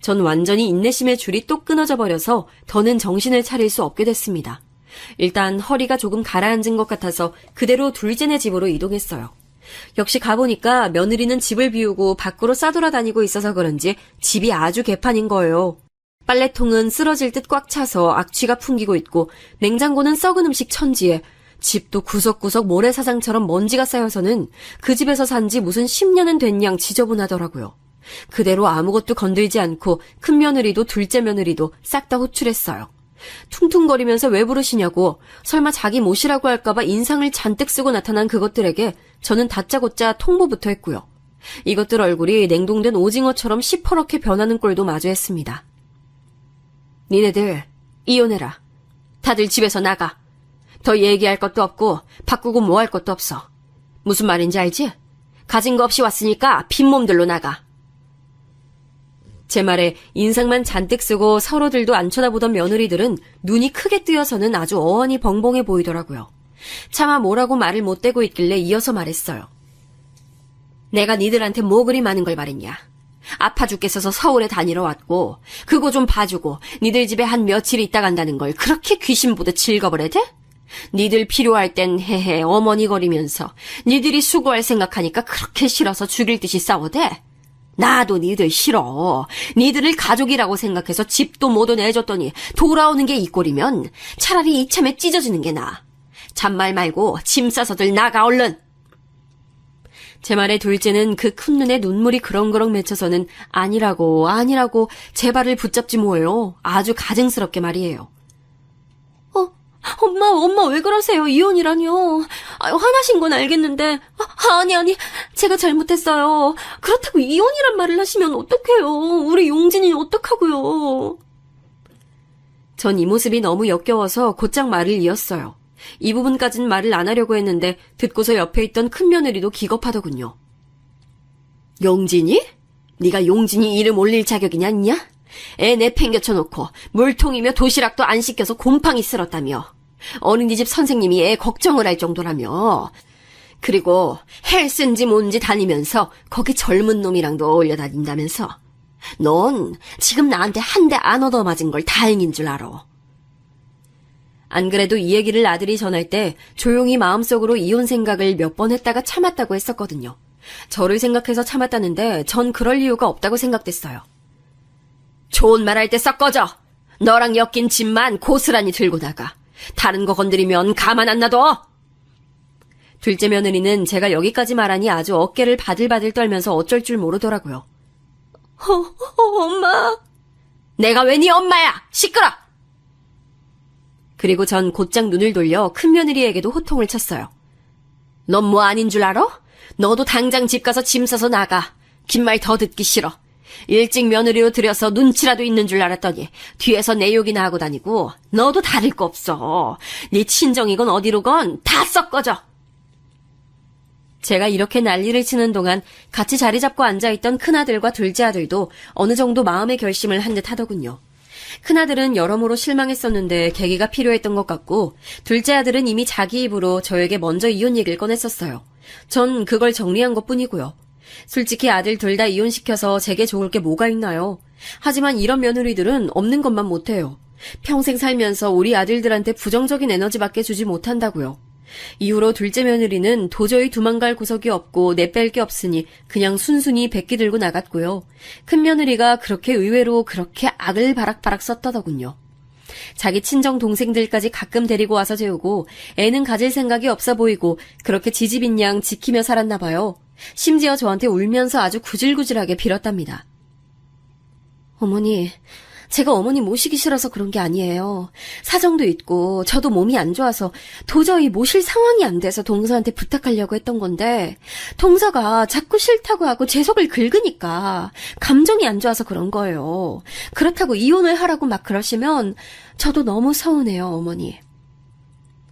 전 완전히 인내심의 줄이 또 끊어져 버려서 더는 정신을 차릴 수 없게 됐습니다. 일단 허리가 조금 가라앉은 것 같아서 그대로 둘째네 집으로 이동했어요. 역시 가보니까 며느리는 집을 비우고 밖으로 싸돌아다니고 있어서 그런지 집이 아주 개판인 거예요. 빨래통은 쓰러질 듯 꽉 차서 악취가 풍기고 있고 냉장고는 썩은 음식 천지에 집도 구석구석 모래사장처럼 먼지가 쌓여서는 그 집에서 산 지 무슨 10년은 된 양 지저분하더라고요. 그대로 아무것도 건들지 않고 큰 며느리도 둘째 며느리도 싹 다 호출했어요. 퉁퉁거리면서 왜 부르시냐고 설마 자기 모시라고 할까봐 인상을 잔뜩 쓰고 나타난 그것들에게 저는 다짜고짜 통보부터 했고요. 이것들 얼굴이 냉동된 오징어처럼 시퍼렇게 변하는 꼴도 마주했습니다. 니네들 이혼해라. 다들 집에서 나가. 더 얘기할 것도 없고 바꾸고 뭐 할 것도 없어. 무슨 말인지 알지? 가진 거 없이 왔으니까 빈몸들로 나가. 제 말에 인상만 잔뜩 쓰고 서로들도 안 쳐다보던 며느리들은 눈이 크게 뜨여서는 아주 어언이 벙벙해 보이더라고요. 차마 뭐라고 말을 못 대고 있길래 이어서 말했어요. 내가 니들한테 뭐 그리 많은 걸 바랬냐. 아파 죽겠어서 서울에 다니러 왔고 그거 좀 봐주고 니들 집에 한 며칠 있다 간다는 걸 그렇게 귀신 보듯 즐거버려 돼? 니들 필요할 땐 헤헤 어머니거리면서 니들이 수고할 생각하니까 그렇게 싫어서 죽일 듯이 싸워대? 나도 니들 싫어. 니들을 가족이라고 생각해서 집도 모두 내줬더니 돌아오는 게 이 꼴이면 차라리 이참에 찢어지는 게 나아. 잔말 말고 짐 싸서들 나가 얼른. 제 말에 둘째는 그 큰 눈에 눈물이 그렁그렁 맺혀서는 아니라고 제 발을 붙잡지 뭐예요. 아주 가증스럽게 말이에요. 엄마 왜 그러세요? 이혼이라뇨. 화나신 건 알겠는데. 아니, 제가 잘못했어요. 그렇다고 이혼이란 말을 하시면 어떡해요. 우리 용진이는 어떡하고요. 전 이 모습이 너무 역겨워서 곧장 말을 이었어요. 이 부분까진 말을 안 하려고 했는데 듣고서 옆에 있던 큰며느리도 기겁하더군요. 용진이? 네가 용진이 이름 올릴 자격이냐 있냐? 애 내팽겨쳐놓고 물통이며 도시락도 안 시켜서 곰팡이 쓸었다며. 어린이집 선생님이 애 걱정을 할 정도라며. 그리고 헬스인지 뭔지 다니면서 거기 젊은 놈이랑도 어울려 다닌다면서. 넌 지금 나한테 한 대 안 얻어맞은 걸 다행인 줄 알아. 안 그래도 이 얘기를 아들이 전할 때 조용히 마음속으로 이혼 생각을 몇 번 했다가 참았다고 했었거든요. 저를 생각해서 참았다는데 전 그럴 이유가 없다고 생각됐어요. 좋은 말 할 때 썩 꺼져. 너랑 엮인 짐만 고스란히 들고 나가. 다른 거 건드리면 가만 안 놔둬. 둘째 며느리는 제가 여기까지 말하니 아주 어깨를 바들바들 떨면서 어쩔 줄 모르더라고요. 엄마. 내가 왜 네 엄마야? 시끄러! 그리고 전 곧장 눈을 돌려 큰며느리에게도 호통을 쳤어요. 넌 뭐 아닌 줄 알아? 너도 당장 집 가서 짐 싸서 나가. 긴 말 더 듣기 싫어. 일찍 며느리로 들여서 눈치라도 있는 줄 알았더니 뒤에서 내 욕이나 하고 다니고 너도 다를 거 없어. 네 친정이건 어디로건 다 썩 꺼져. 제가 이렇게 난리를 치는 동안 같이 자리 잡고 앉아있던 큰아들과 둘째 아들도 어느 정도 마음의 결심을 한 듯 하더군요. 큰아들은 여러모로 실망했었는데 계기가 필요했던 것 같고 둘째 아들은 이미 자기 입으로 저에게 먼저 이혼 얘기를 꺼냈었어요. 전 그걸 정리한 것뿐이고요. 솔직히 아들 둘 다 이혼시켜서 제게 좋을 게 뭐가 있나요? 하지만 이런 며느리들은 없는 것만 못해요. 평생 살면서 우리 아들들한테 부정적인 에너지밖에 주지 못한다고요. 이후로 둘째 며느리는 도저히 도망갈 구석이 없고 내뺄 게 없으니 그냥 순순히 백기 들고 나갔고요. 큰 며느리가 그렇게 의외로 그렇게 악을 바락바락 썼다더군요. 자기 친정 동생들까지 가끔 데리고 와서 재우고 애는 가질 생각이 없어 보이고 그렇게 지집인 양 지키며 살았나 봐요. 심지어 저한테 울면서 아주 구질구질하게 빌었답니다. 어머니, 제가 어머니 모시기 싫어서 그런 게 아니에요. 사정도 있고 저도 몸이 안 좋아서 도저히 모실 상황이 안 돼서 동서한테 부탁하려고 했던 건데 동서가 자꾸 싫다고 하고 제 속을 긁으니까 감정이 안 좋아서 그런 거예요. 그렇다고 이혼을 하라고 막 그러시면 저도 너무 서운해요, 어머니.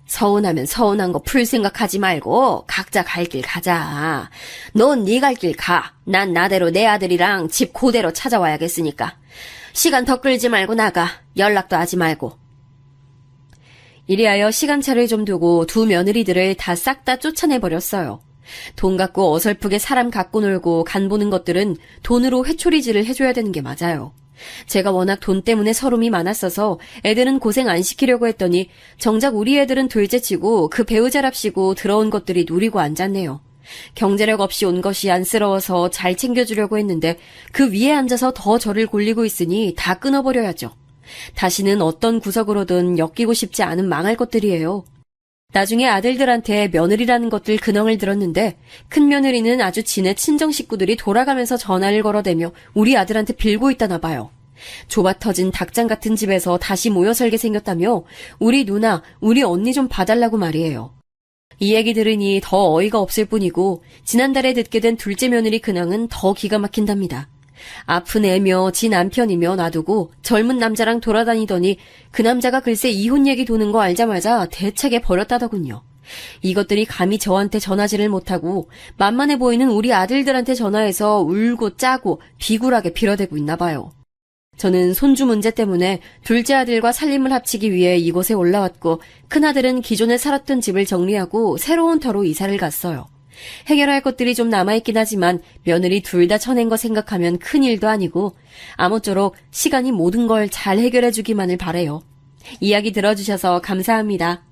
서운하면 서운한 거 풀 생각하지 말고 각자 갈 길 가자. 넌 네 갈 길 가. 난 나대로 내 아들이랑 집 그대로 찾아와야겠으니까. 시간 더 끌지 말고 나가. 연락도 하지 말고. 이리하여 시간차를 좀 두고 두 며느리들을 다 싹 다 쫓아내버렸어요. 돈 갖고 어설프게 사람 갖고 놀고 간 보는 것들은 돈으로 회초리질을 해줘야 되는 게 맞아요. 제가 워낙 돈 때문에 서름이 많았어서 애들은 고생 안 시키려고 했더니 정작 우리 애들은 둘째치고 그 배우자랍시고 들어온 것들이 누리고 앉았네요. 경제력 없이 온 것이 안쓰러워서 잘 챙겨주려고 했는데 그 위에 앉아서 더 저를 골리고 있으니 다 끊어버려야죠. 다시는 어떤 구석으로든 엮이고 싶지 않은 망할 것들이에요. 나중에 아들들한테 며느리라는 것들 근황을 들었는데 큰 며느리는 아주 지네 친정 식구들이 돌아가면서 전화를 걸어대며 우리 아들한테 빌고 있다나 봐요. 좁아 터진 닭장 같은 집에서 다시 모여 살게 생겼다며 우리 누나, 우리 언니 좀 봐달라고 말이에요. 이 얘기 들으니 더 어이가 없을 뿐이고 지난달에 듣게 된 둘째 며느리 근황은 더 기가 막힌답니다. 아픈 애며 지 남편이며 놔두고 젊은 남자랑 돌아다니더니 그 남자가 글쎄 이혼 얘기 도는 거 알자마자 대책에 버렸다더군요. 이것들이 감히 저한테 전화질을 못하고 만만해 보이는 우리 아들들한테 전화해서 울고 짜고 비굴하게 빌어대고 있나 봐요. 저는 손주 문제 때문에 둘째 아들과 살림을 합치기 위해 이곳에 올라왔고 큰아들은 기존에 살았던 집을 정리하고 새로운 터로 이사를 갔어요. 해결할 것들이 좀 남아있긴 하지만 며느리 둘 다 쳐낸 거 생각하면 큰일도 아니고 아무쪼록 시간이 모든 걸 잘 해결해주기만을 바래요. 이야기 들어주셔서 감사합니다.